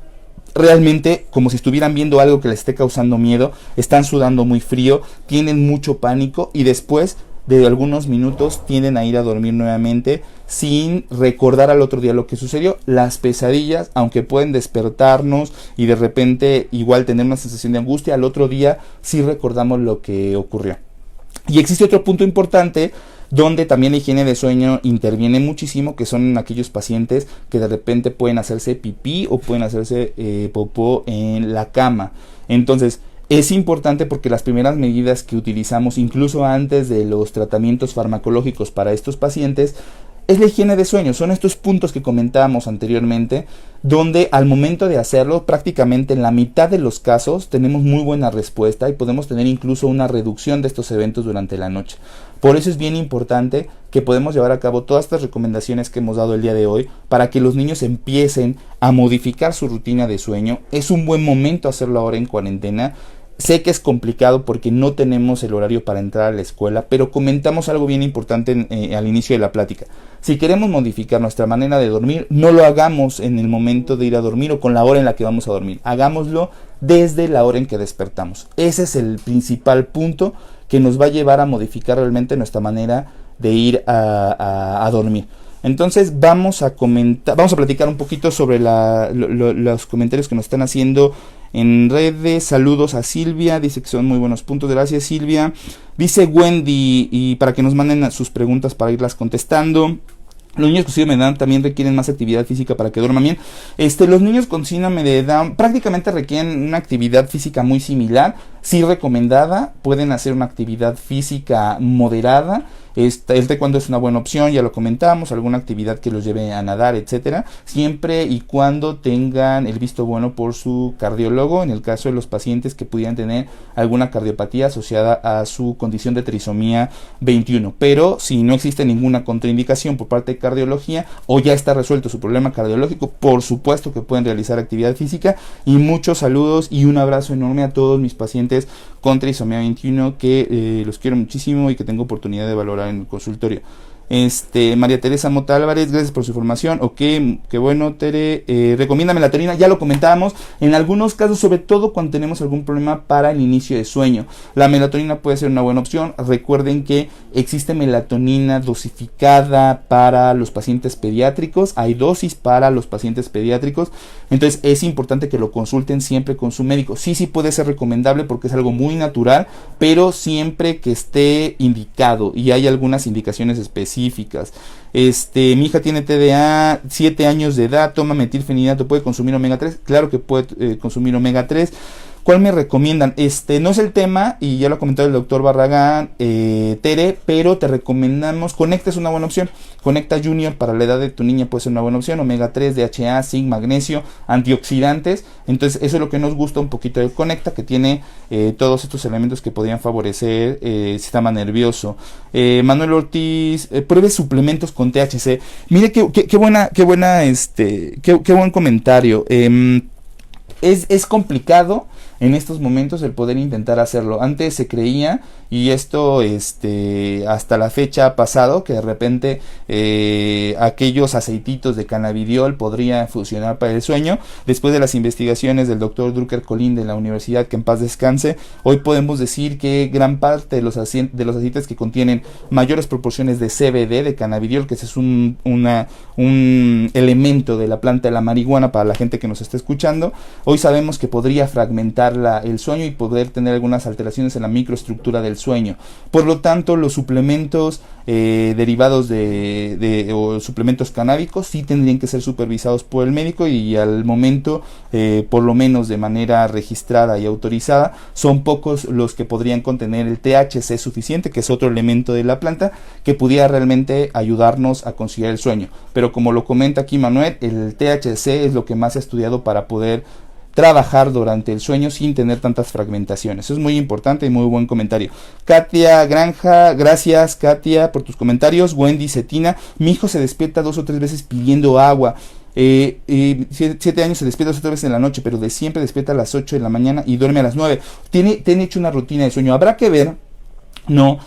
realmente como si estuvieran viendo algo que les esté causando miedo, están sudando muy frío, tienen mucho pánico, y después de algunos minutos tienden a ir a dormir nuevamente sin recordar al otro día lo que sucedió. Las pesadillas, aunque pueden despertarnos y de repente igual tener una sensación de angustia, al otro día sí recordamos lo que ocurrió. Y existe otro punto importante donde también la higiene de sueño interviene muchísimo, que son aquellos pacientes que de repente pueden hacerse pipí o pueden hacerse popó en la cama. Entonces es importante, porque las primeras medidas que utilizamos, incluso antes de los tratamientos farmacológicos para estos pacientes, es la higiene de sueño. Son estos puntos que comentábamos anteriormente, donde al momento de hacerlo, prácticamente en la mitad de los casos tenemos muy buena respuesta y podemos tener incluso una reducción de estos eventos durante la noche. Por eso es bien importante que podemos llevar a cabo todas estas recomendaciones que hemos dado el día de hoy, para que los niños empiecen a modificar su rutina de sueño. Es un buen momento hacerlo ahora en cuarentena. Sé que es complicado porque no tenemos el horario para entrar a la escuela, pero comentamos algo bien importante al inicio de la plática. Si queremos modificar nuestra manera de dormir, no lo hagamos en el momento de ir a dormir o con la hora en la que vamos a dormir. Hagámoslo desde la hora en que despertamos. Ese es el principal punto que nos va a llevar a modificar realmente nuestra manera de ir a dormir. Entonces vamos a platicar un poquito sobre los comentarios que nos están haciendo en redes. Saludos a Silvia, dice que son muy buenos puntos, gracias Silvia. Dice Wendy, y para que nos manden sus preguntas para irlas contestando. Los niños con síndrome de Down también requieren más actividad física para que duerman bien. Los niños con síndrome de Down prácticamente requieren una actividad física muy similar, sí recomendada. Pueden hacer una actividad física moderada. El taekwondo es una buena opción, ya lo comentamos, alguna actividad que los lleve a nadar, etcétera, siempre y cuando tengan el visto bueno por su cardiólogo, en el caso de los pacientes que pudieran tener alguna cardiopatía asociada a su condición de trisomía 21. Pero si no existe ninguna contraindicación por parte de cardiología o ya está resuelto su problema cardiológico, por supuesto que pueden realizar actividad física. Y muchos saludos y un abrazo enorme a todos mis pacientes con trisomía 21 que los quiero muchísimo y que tengo oportunidad de valorar en el consultorio. María Teresa Mota Álvarez, gracias por su información. Ok, qué bueno, Tere. Recomienda melatonina, ya lo comentábamos. En algunos casos, sobre todo cuando tenemos algún problema para el inicio de sueño, la melatonina puede ser una buena opción. Recuerden que existe melatonina dosificada para los pacientes pediátricos, hay dosis para los pacientes pediátricos, entonces es importante que lo consulten siempre con su médico. Sí puede ser recomendable porque es algo muy natural, pero siempre que esté indicado, y hay algunas indicaciones específicas. Mi hija tiene TDA, 7 años de edad, toma metilfenidato, ¿puede consumir omega 3? Claro que puede consumir omega 3. ¿Cuál me recomiendan? No es el tema, y ya lo ha comentado el doctor Barragán, Tere, pero te recomendamos, Conecta es una buena opción. Conecta Junior para la edad de tu niña puede ser una buena opción. Omega 3, DHA, zinc, magnesio, antioxidantes. Entonces eso es lo que nos gusta un poquito del Conecta, que tiene todos estos elementos que podrían favorecer el sistema nervioso. Manuel Ortiz, pruebe suplementos con THC. Mire qué buen comentario. Es complicado en estos momentos el poder intentar hacerlo. Antes se creía, y esto hasta la fecha ha pasado, que de repente aquellos aceititos de cannabidiol podrían funcionar para el sueño. Después de las investigaciones del doctor Drucker Colín de la universidad, que en paz descanse, hoy podemos decir que gran parte de los aceites que contienen mayores proporciones de CBD, de cannabidiol, que ese es un elemento de la planta de la marihuana para la gente que nos está escuchando, hoy sabemos que podría fragmentar el sueño y poder tener algunas alteraciones en la microestructura del sueño. Por lo tanto, los suplementos derivados o suplementos canábicos sí tendrían que ser supervisados por el médico, y al momento, por lo menos de manera registrada y autorizada, son pocos los que podrían contener el THC suficiente, que es otro elemento de la planta que pudiera realmente ayudarnos a conciliar el sueño. Pero como lo comenta aquí Manuel, el THC es lo que más se ha estudiado para poder trabajar durante el sueño sin tener tantas fragmentaciones. Eso es muy importante y muy buen comentario. Katia Granja, gracias Katia por tus comentarios. Wendy Cetina, mi hijo se despierta 2 o 3 veces pidiendo agua. 7 años, se despierta 2 o 3 veces en la noche, pero de siempre despierta a las 8 de la mañana y duerme a las 9. Tiene hecho una rutina de sueño. Habrá que ver, ¿no?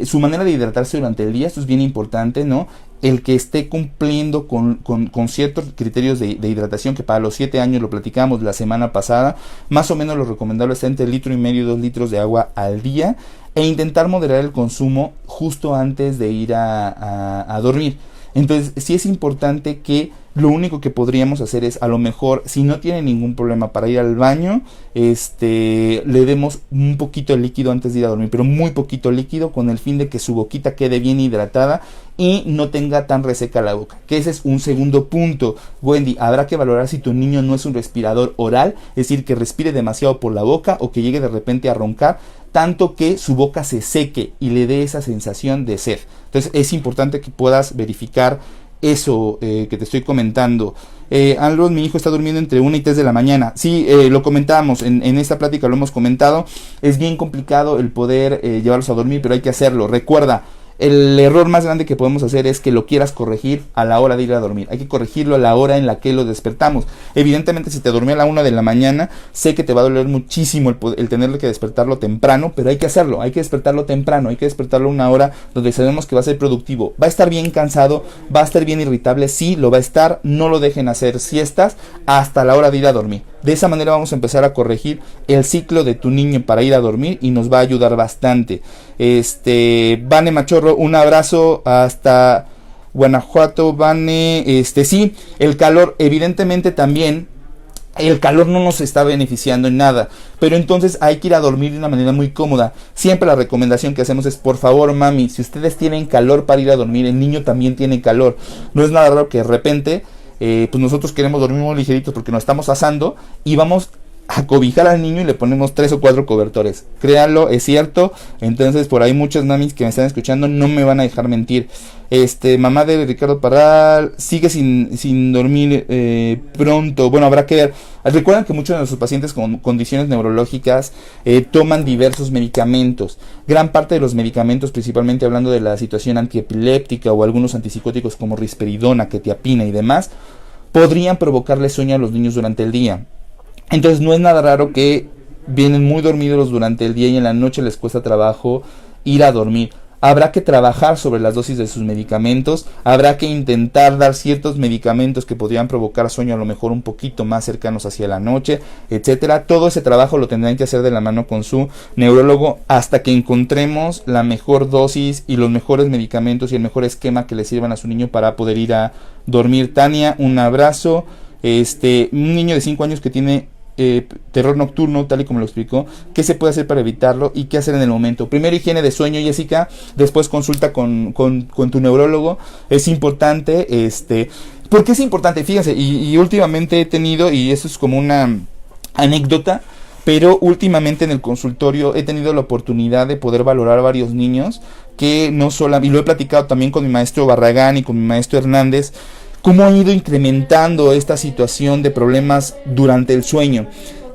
Su manera de hidratarse durante el día, esto es bien importante, ¿no? El que esté cumpliendo con ciertos criterios de hidratación, que para los 7 años lo platicamos la semana pasada, más o menos lo recomendable está entre 1,5 litros y 2 litros de agua al día, e intentar moderar el consumo justo antes de ir a dormir. Entonces sí es importante que lo único que podríamos hacer es, a lo mejor, si no tiene ningún problema para ir al baño, le demos un poquito de líquido antes de ir a dormir, pero muy poquito líquido, con el fin de que su boquita quede bien hidratada y no tenga tan reseca la boca, que ese es un segundo punto. Wendy, habrá que valorar si tu niño no es un respirador oral, es decir, que respire demasiado por la boca o que llegue de repente a roncar, tanto que su boca se seque y le dé esa sensación de sed. Entonces es importante que puedas verificar eso que te estoy comentando. Alron, mi hijo está durmiendo entre 1 y 3 de la mañana. Sí, lo comentábamos, en esta plática lo hemos comentado. Es bien complicado el poder llevarlos a dormir, pero hay que hacerlo. Recuerda, el error más grande que podemos hacer es que lo quieras corregir a la hora de ir a dormir. Hay que corregirlo a la hora en la que lo despertamos. Evidentemente, si te durmió a la 1 de la mañana, sé que te va a doler muchísimo el tener que despertarlo temprano, pero hay que hacerlo, hay que despertarlo temprano, hay que despertarlo a una hora donde sabemos que va a ser productivo. Va a estar bien cansado, va a estar bien irritable, sí, lo va a estar. No lo dejen hacer siestas hasta la hora de ir a dormir. De esa manera vamos a empezar a corregir el ciclo de tu niño para ir a dormir y nos va a ayudar bastante. Vane Machorro, un abrazo hasta Guanajuato. Vane, sí, el calor, evidentemente también. El calor no nos está beneficiando en nada, pero entonces hay que ir a dormir de una manera muy cómoda. Siempre la recomendación que hacemos es, por favor, mami, si ustedes tienen calor para ir a dormir, el niño también tiene calor. No es nada raro que de repente pues nosotros queremos dormir muy ligeritos porque nos estamos asando y vamos a cobijar al niño y le ponemos 3 o 4 cobertores. Créanlo, es cierto. Entonces por ahí muchas mamis que me están escuchando no me van a dejar mentir. Mamá de Ricardo Parral sigue sin dormir pronto. Bueno, habrá que ver. Recuerden que muchos de nuestros pacientes con condiciones neurológicas toman diversos medicamentos. Gran parte de los medicamentos, principalmente hablando de la situación antiepiléptica o algunos antipsicóticos como risperidona, quetiapina y demás, podrían provocarle sueño a los niños durante el día. Entonces no es nada raro que vienen muy dormidos durante el día y en la noche les cuesta trabajo ir a dormir. Habrá que trabajar sobre las dosis de sus medicamentos, habrá que intentar dar ciertos medicamentos que podrían provocar sueño a lo mejor un poquito más cercanos hacia la noche, etcétera. Todo ese trabajo lo tendrán que hacer de la mano con su neurólogo hasta que encontremos la mejor dosis y los mejores medicamentos y el mejor esquema que le sirvan a su niño para poder ir a dormir. Tania, un abrazo. Un niño de 5 años que tiene terror nocturno, tal y como lo explicó, ¿qué se puede hacer para evitarlo y qué hacer en el momento? Primero, higiene de sueño, Jessica, después consulta con tu neurólogo. Es importante, ¿por qué es importante? Fíjense, y últimamente he tenido, y eso es como una anécdota, pero últimamente en el consultorio he tenido la oportunidad de poder valorar a varios niños que no solo, y lo he platicado también con mi maestro Barragán y con mi maestro Hernández, cómo han ido incrementando esta situación de problemas durante el sueño.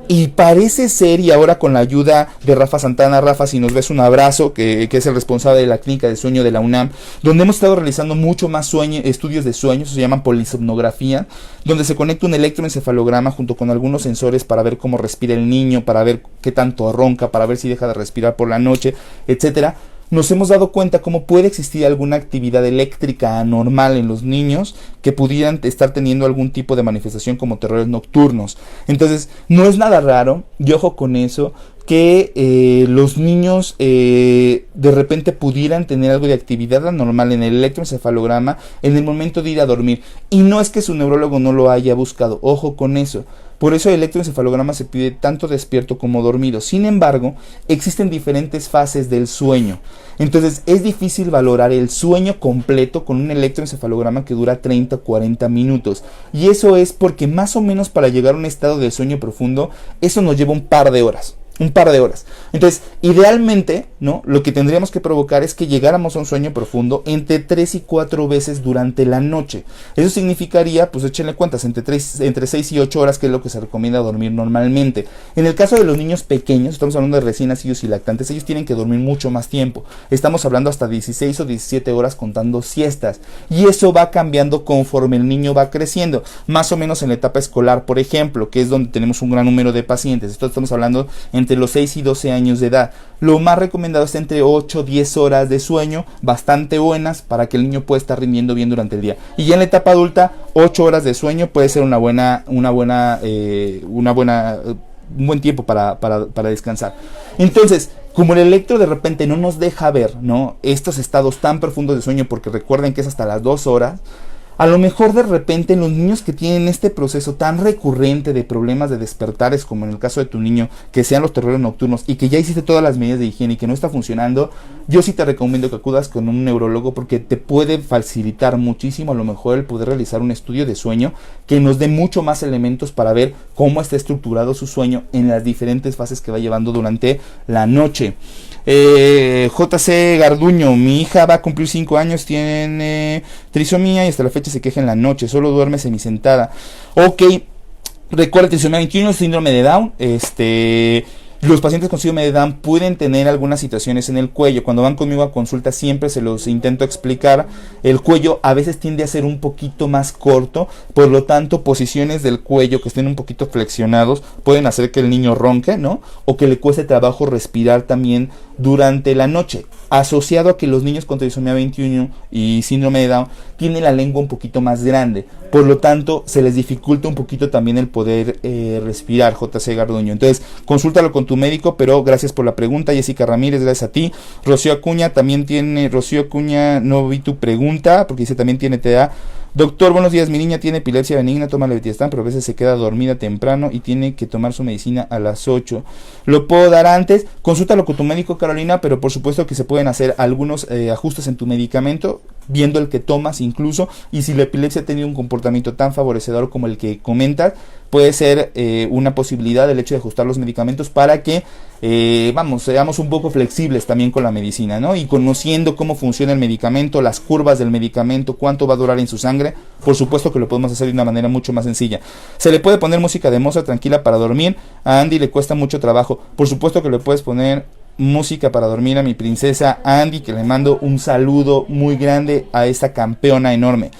Y parece ser, y ahora con la ayuda de Rafa Santana, Rafa, si nos ves, un abrazo, que es el responsable de la clínica de sueño de la UNAM, donde hemos estado realizando mucho más estudios de sueños, se llaman polisomnografía, donde se conecta un electroencefalograma junto con algunos sensores para ver cómo respira el niño, para ver qué tanto ronca, para ver si deja de respirar por la noche, etcétera. Nos hemos dado cuenta cómo puede existir alguna actividad eléctrica anormal en los niños que pudieran estar teniendo algún tipo de manifestación como terrores nocturnos. Entonces, no es nada raro, y ojo con eso, que los niños de repente pudieran tener algo de actividad anormal en el electroencefalograma en el momento de ir a dormir. Y no es que su neurólogo no lo haya buscado, ojo con eso. Por eso el electroencefalograma se pide tanto despierto como dormido. Sin embargo, existen diferentes fases del sueño. Entonces es difícil valorar el sueño completo con un electroencefalograma que dura 30 o 40 minutos. Y eso es porque más o menos para llegar a un estado de sueño profundo, eso nos lleva un par de horas. Entonces, idealmente, ¿no? Lo que tendríamos que provocar es que llegáramos a un sueño profundo entre 3 y 4 veces durante la noche. Eso significaría, pues échenle cuentas, entre 6 y 8 horas, que es lo que se recomienda dormir normalmente. En el caso de los niños pequeños, estamos hablando de recién nacidos y lactantes, ellos tienen que dormir mucho más tiempo. Estamos hablando hasta 16 o 17 horas contando siestas. Y eso va cambiando conforme el niño va creciendo. Más o menos en la etapa escolar, por ejemplo, que es donde tenemos un gran número de pacientes. Esto estamos hablando entre los 6 y 12 años de edad. Lo más recomendado es entre 8 o 10 horas de sueño, bastante buenas, para que el niño pueda estar rindiendo bien durante el día. Y ya en la etapa adulta, 8 horas de sueño puede ser un buen tiempo para descansar. Entonces, como el electro de repente no nos deja ver, ¿no?, estos estados tan profundos de sueño, porque recuerden que es hasta las 2 horas, a lo mejor de repente en los niños que tienen este proceso tan recurrente de problemas de despertares, como en el caso de tu niño, que sean los terrores nocturnos y que ya hiciste todas las medidas de higiene y que no está funcionando, yo sí te recomiendo que acudas con un neurólogo, porque te puede facilitar muchísimo a lo mejor el poder realizar un estudio de sueño que nos dé mucho más elementos para ver cómo está estructurado su sueño en las diferentes fases que va llevando durante la noche. JC Garduño, mi hija va a cumplir 5 años, tiene trisomía y hasta la fecha se queja en la noche, solo duerme semisentada. Ok, recuerda, trisomía 21, síndrome de Down, Los pacientes con síndrome de Down pueden tener algunas situaciones en el cuello. Cuando van conmigo a consulta siempre se los intento explicar. El cuello a veces tiende a ser un poquito más corto, por lo tanto posiciones del cuello que estén un poquito flexionados pueden hacer que el niño ronque, ¿no? O que le cueste trabajo respirar también durante la noche. Asociado a que los niños con trisomía 21 y síndrome de Down tienen la lengua un poquito más grande, por lo tanto se les dificulta un poquito también el poder respirar, JC Garduño. Entonces consúltalo con tu médico, pero gracias por la pregunta, Jessica Ramírez, gracias a ti. Rocío Acuña también tiene, Rocío Acuña, no vi tu pregunta, porque dice también tiene TDA. Doctor, buenos días, mi niña tiene epilepsia benigna, toma levetiracetam, pero a veces se queda dormida temprano y tiene que tomar su medicina a las 8. ¿Lo puedo dar antes? Consúltalo con tu médico, Carolina, pero por supuesto que se pueden hacer algunos ajustes en tu medicamento, viendo el que tomas incluso, y si la epilepsia ha tenido un comportamiento tan favorecedor como el que comentas, puede ser una posibilidad el hecho de ajustar los medicamentos para que seamos un poco flexibles también con la medicina, ¿no? Y conociendo cómo funciona el medicamento, las curvas del medicamento, cuánto va a durar en su sangre, por supuesto que lo podemos hacer de una manera mucho más sencilla. Se le puede poner música de Mozart tranquila para dormir. A Andy le cuesta mucho trabajo, por supuesto que le puedes poner música para dormir a mi princesa Andy, que le mando un saludo muy grande a esta campeona enorme.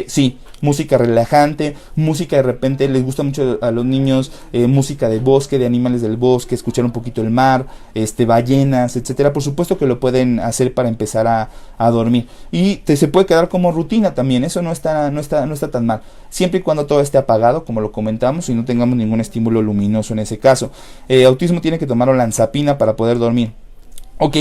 Sí, música relajante, música de repente les gusta mucho a los niños, música de bosque, de animales del bosque, escuchar un poquito el mar, ballenas, etcétera. Por supuesto que lo pueden hacer para empezar a dormir, y se puede quedar como rutina también. Eso no está tan mal, siempre y cuando todo esté apagado, como lo comentamos, y no tengamos ningún estímulo luminoso en ese caso. Autismo tiene que tomar olanzapina para poder dormir. Ok,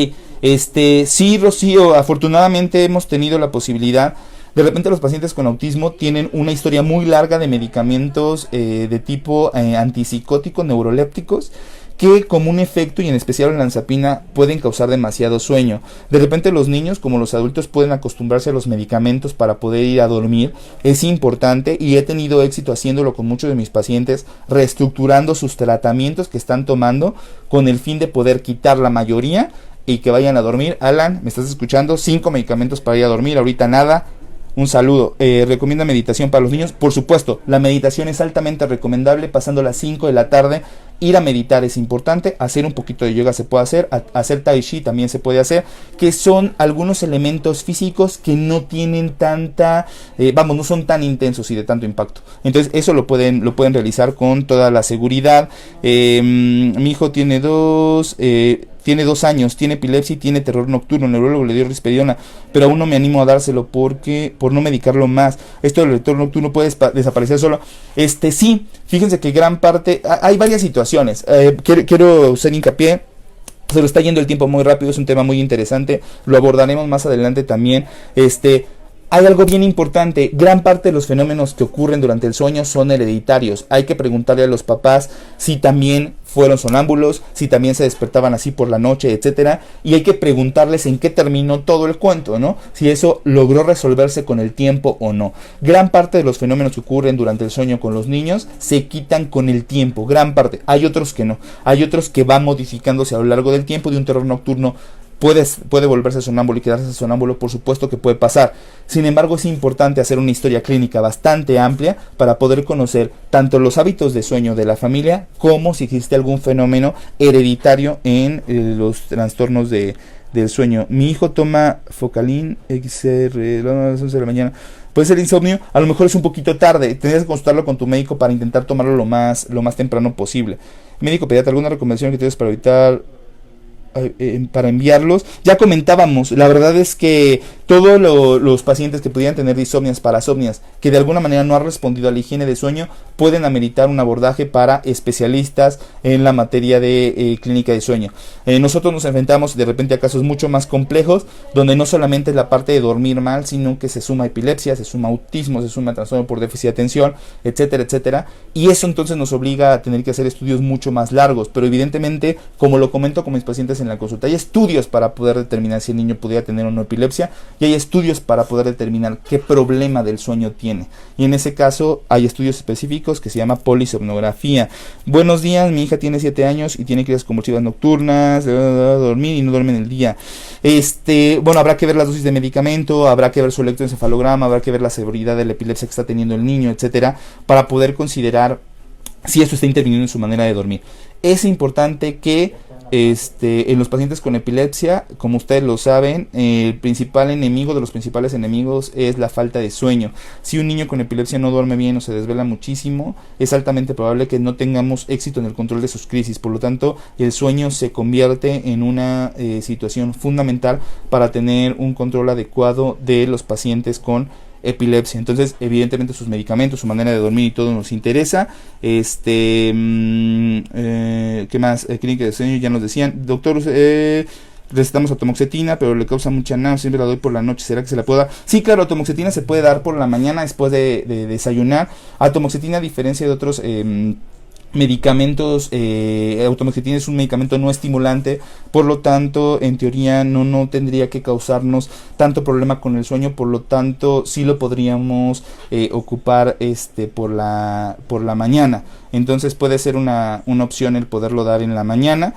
sí, Rocío, afortunadamente hemos tenido la posibilidad. De repente los pacientes con autismo tienen una historia muy larga de medicamentos de tipo antipsicótico, neurolépticos, que como un efecto, y en especial la olanzapina, pueden causar demasiado sueño. De repente los niños como los adultos pueden acostumbrarse a los medicamentos para poder ir a dormir. Es importante, y he tenido éxito haciéndolo con muchos de mis pacientes, reestructurando sus tratamientos que están tomando con el fin de poder quitar la mayoría y que vayan a dormir. Alan, ¿me estás escuchando? 5 medicamentos para ir a dormir, ahorita nada. Un saludo. ¿Recomienda meditación para los niños? Por supuesto, la meditación es altamente recomendable. Pasando las 5 de la tarde, ir a meditar es importante. Hacer un poquito de yoga se puede hacer. Hacer tai chi también se puede hacer. Que son algunos elementos físicos que no tienen tanta, no son tan intensos y de tanto impacto. Entonces eso lo pueden realizar con toda la seguridad. Mi hijo tiene 2 años, tiene epilepsia y tiene terror nocturno. El neurólogo le dio risperidona, pero aún no me animo a dárselo por no medicarlo más. Esto del terror nocturno puede desaparecer solo. Sí, fíjense que gran parte, hay varias situaciones. Quiero hacer hincapié. Se lo está yendo el tiempo muy rápido, es un tema muy interesante, lo abordaremos más adelante también. Hay algo bien importante, gran parte de los fenómenos que ocurren durante el sueño son hereditarios. Hay que preguntarle a los papás si también fueron sonámbulos, si también se despertaban así por la noche, etcétera, y hay que preguntarles en qué terminó todo el cuento, ¿no? Si eso logró resolverse con el tiempo o no. Gran parte de los fenómenos que ocurren durante el sueño con los niños se quitan con el tiempo, gran parte. Hay otros que no, hay otros que van modificándose a lo largo del tiempo. De un terror nocturno puede volverse sonámbulo y quedarse sonámbulo, por supuesto que puede pasar. Sin embargo, es importante hacer una historia clínica bastante amplia para poder conocer tanto los hábitos de sueño de la familia como si existe algún fenómeno hereditario en los trastornos del sueño. Mi hijo toma Focalin XR a las 11 de la mañana. Puede ser insomnio, a lo mejor es un poquito tarde. Tendrías que consultarlo con tu médico para intentar tomarlo lo más temprano posible. Médico pediatra, ¿alguna recomendación que tienes para evitar para enviarlos? Ya comentábamos, la verdad es que todos los pacientes que pudieran tener disomnias, parasomnias, que de alguna manera no han respondido a la higiene de sueño, pueden ameritar un abordaje para especialistas en la materia de clínica de sueño. Nosotros nos enfrentamos de repente a casos mucho más complejos, donde no solamente es la parte de dormir mal, sino que se suma epilepsia, se suma autismo, se suma trastorno por déficit de atención, etcétera, etcétera, y eso entonces nos obliga a tener que hacer estudios mucho más largos. Pero evidentemente, como lo comento con mis pacientes en la consulta, hay estudios para poder determinar si el niño podría tener o no epilepsia, y hay estudios para poder determinar qué problema del sueño tiene, y en ese caso hay estudios específicos que se llama polisomnografía. Buenos días, mi hija tiene 7 años y tiene crisis convulsivas nocturnas, dormir y no duerme en el día. Habrá que ver las dosis de medicamento, habrá que ver su electroencefalograma, habrá que ver la severidad de la epilepsia que está teniendo el niño, etcétera, para poder considerar si esto está interviniendo en su manera de dormir. Es importante que en los pacientes con epilepsia, como ustedes lo saben, el principal enemigo de los principales enemigos es la falta de sueño. Si un niño con epilepsia no duerme bien o se desvela muchísimo, es altamente probable que no tengamos éxito en el control de sus crisis. Por lo tanto, el sueño se convierte en una situación fundamental para tener un control adecuado de los pacientes con epilepsia. Entonces, evidentemente sus medicamentos, su manera de dormir y todo nos interesa. ¿Qué más? Clínica de sueño, ya nos decían, doctor, recetamos atomoxetina, pero le causa mucha náusea, siempre la doy por la noche, ¿será que se la puedo dar? Sí, claro, atomoxetina se puede dar por la mañana después de desayunar. Atomoxetina, a diferencia de otros medicamentos, atomoxetina es un medicamento no estimulante, por lo tanto en teoría no tendría que causarnos tanto problema con el sueño, por lo tanto sí lo podríamos ocupar por la mañana. Entonces puede ser una opción el poderlo dar en la mañana.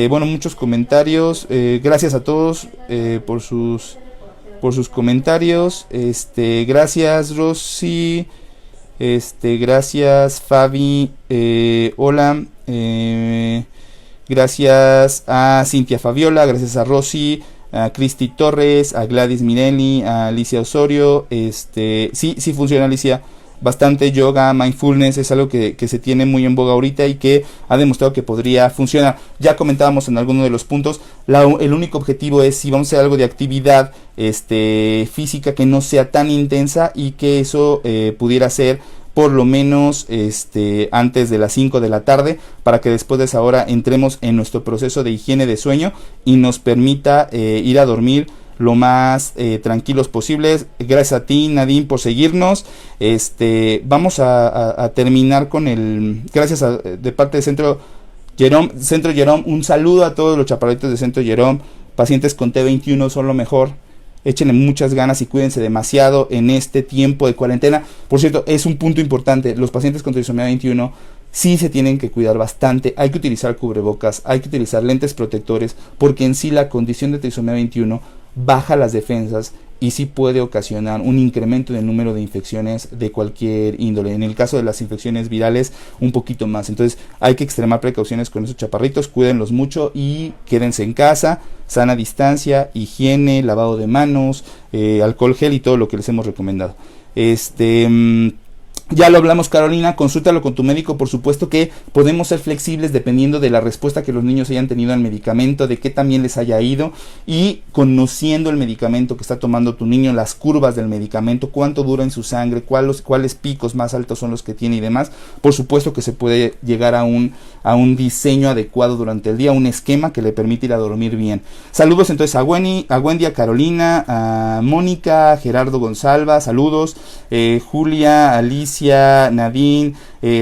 Bueno, muchos comentarios, gracias a todos por sus comentarios. Gracias Rosy, gracias Fabi, hola, gracias a Cintia Fabiola, gracias a Rosy, a Cristi Torres, a Gladys Mirelli, a Alicia Osorio. Sí funciona, Alicia. Bastante yoga, mindfulness, es algo que se tiene muy en boga ahorita y que ha demostrado que podría funcionar. Ya comentábamos en alguno de los puntos, el único objetivo es si vamos a hacer algo de actividad física que no sea tan intensa y que eso pudiera ser por lo menos antes de las 5 de la tarde, para que después de esa hora entremos en nuestro proceso de higiene de sueño y nos permita ir a dormir lo más tranquilos posibles. Gracias a ti, Nadine, por seguirnos. Vamos a terminar con gracias de parte de Centro Jerome, un saludo a todos los chaparritos de Centro Jerome. Pacientes con T21 son lo mejor. Échenle muchas ganas y cuídense demasiado en este tiempo de cuarentena. Por cierto, es un punto importante, los pacientes con trisomía 21 sí se tienen que cuidar bastante. Hay que utilizar cubrebocas, hay que utilizar lentes protectores, porque en sí la condición de trisomía 21 baja las defensas y sí puede ocasionar un incremento en el número de infecciones de cualquier índole. En el caso de las infecciones virales, un poquito más. Entonces hay que extremar precauciones con esos chaparritos, cuídenlos mucho y quédense en casa, sana distancia, higiene, lavado de manos, alcohol gel y todo lo que les hemos recomendado. Ya lo hablamos, Carolina, consúltalo con tu médico. Por supuesto que podemos ser flexibles dependiendo de la respuesta que los niños hayan tenido al medicamento, de qué también les haya ido, y conociendo el medicamento que está tomando tu niño, las curvas del medicamento, cuánto dura en su sangre, cuáles picos más altos son los que tiene y demás. Por supuesto que se puede llegar a un diseño adecuado durante el día, un esquema que le permite ir a dormir bien. Saludos entonces a Wendy, a Carolina, a Mónica, Gerardo Gonzalva, saludos, Julia, Alicia, Nadine,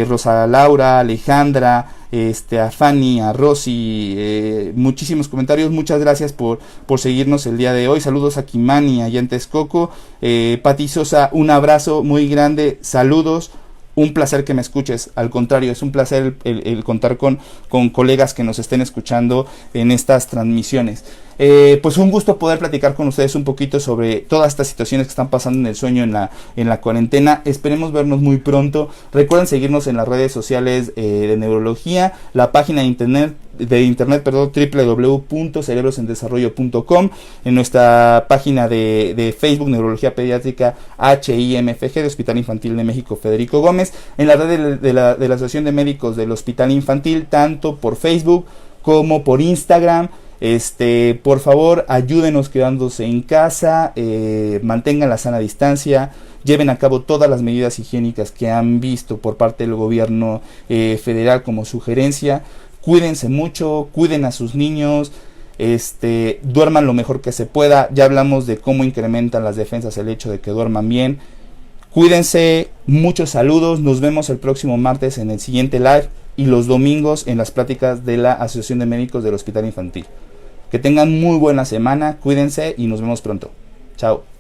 Rosa Laura, Alejandra, a Fanny, a Rosy, muchísimos comentarios. Muchas gracias por seguirnos el día de hoy. Saludos a Kimani allá en Texcoco. Pati Sosa, un abrazo muy grande, saludos. Un placer que me escuches, al contrario, es un placer el contar con colegas que nos estén escuchando en estas transmisiones. Pues un gusto poder platicar con ustedes un poquito sobre todas estas situaciones que están pasando en el sueño en la cuarentena. Esperemos vernos muy pronto. Recuerden seguirnos en las redes sociales de neurología, la página de internet www.cerebrosendesarrollo.com, en nuestra página de Facebook Neurología Pediátrica HIMFG de Hospital Infantil de México Federico Gómez, en la red de la Asociación de Médicos del Hospital Infantil, tanto por Facebook como por Instagram. Por favor, ayúdenos quedándose en casa, mantengan la sana distancia, lleven a cabo todas las medidas higiénicas que han visto por parte del gobierno federal como sugerencia. Cuídense mucho, cuiden a sus niños, duerman lo mejor que se pueda. Ya hablamos de cómo incrementan las defensas el hecho de que duerman bien. Cuídense, muchos saludos, nos vemos el próximo martes en el siguiente live y los domingos en las pláticas de la Asociación de Médicos del Hospital Infantil. Que tengan muy buena semana, cuídense y nos vemos pronto. Chao.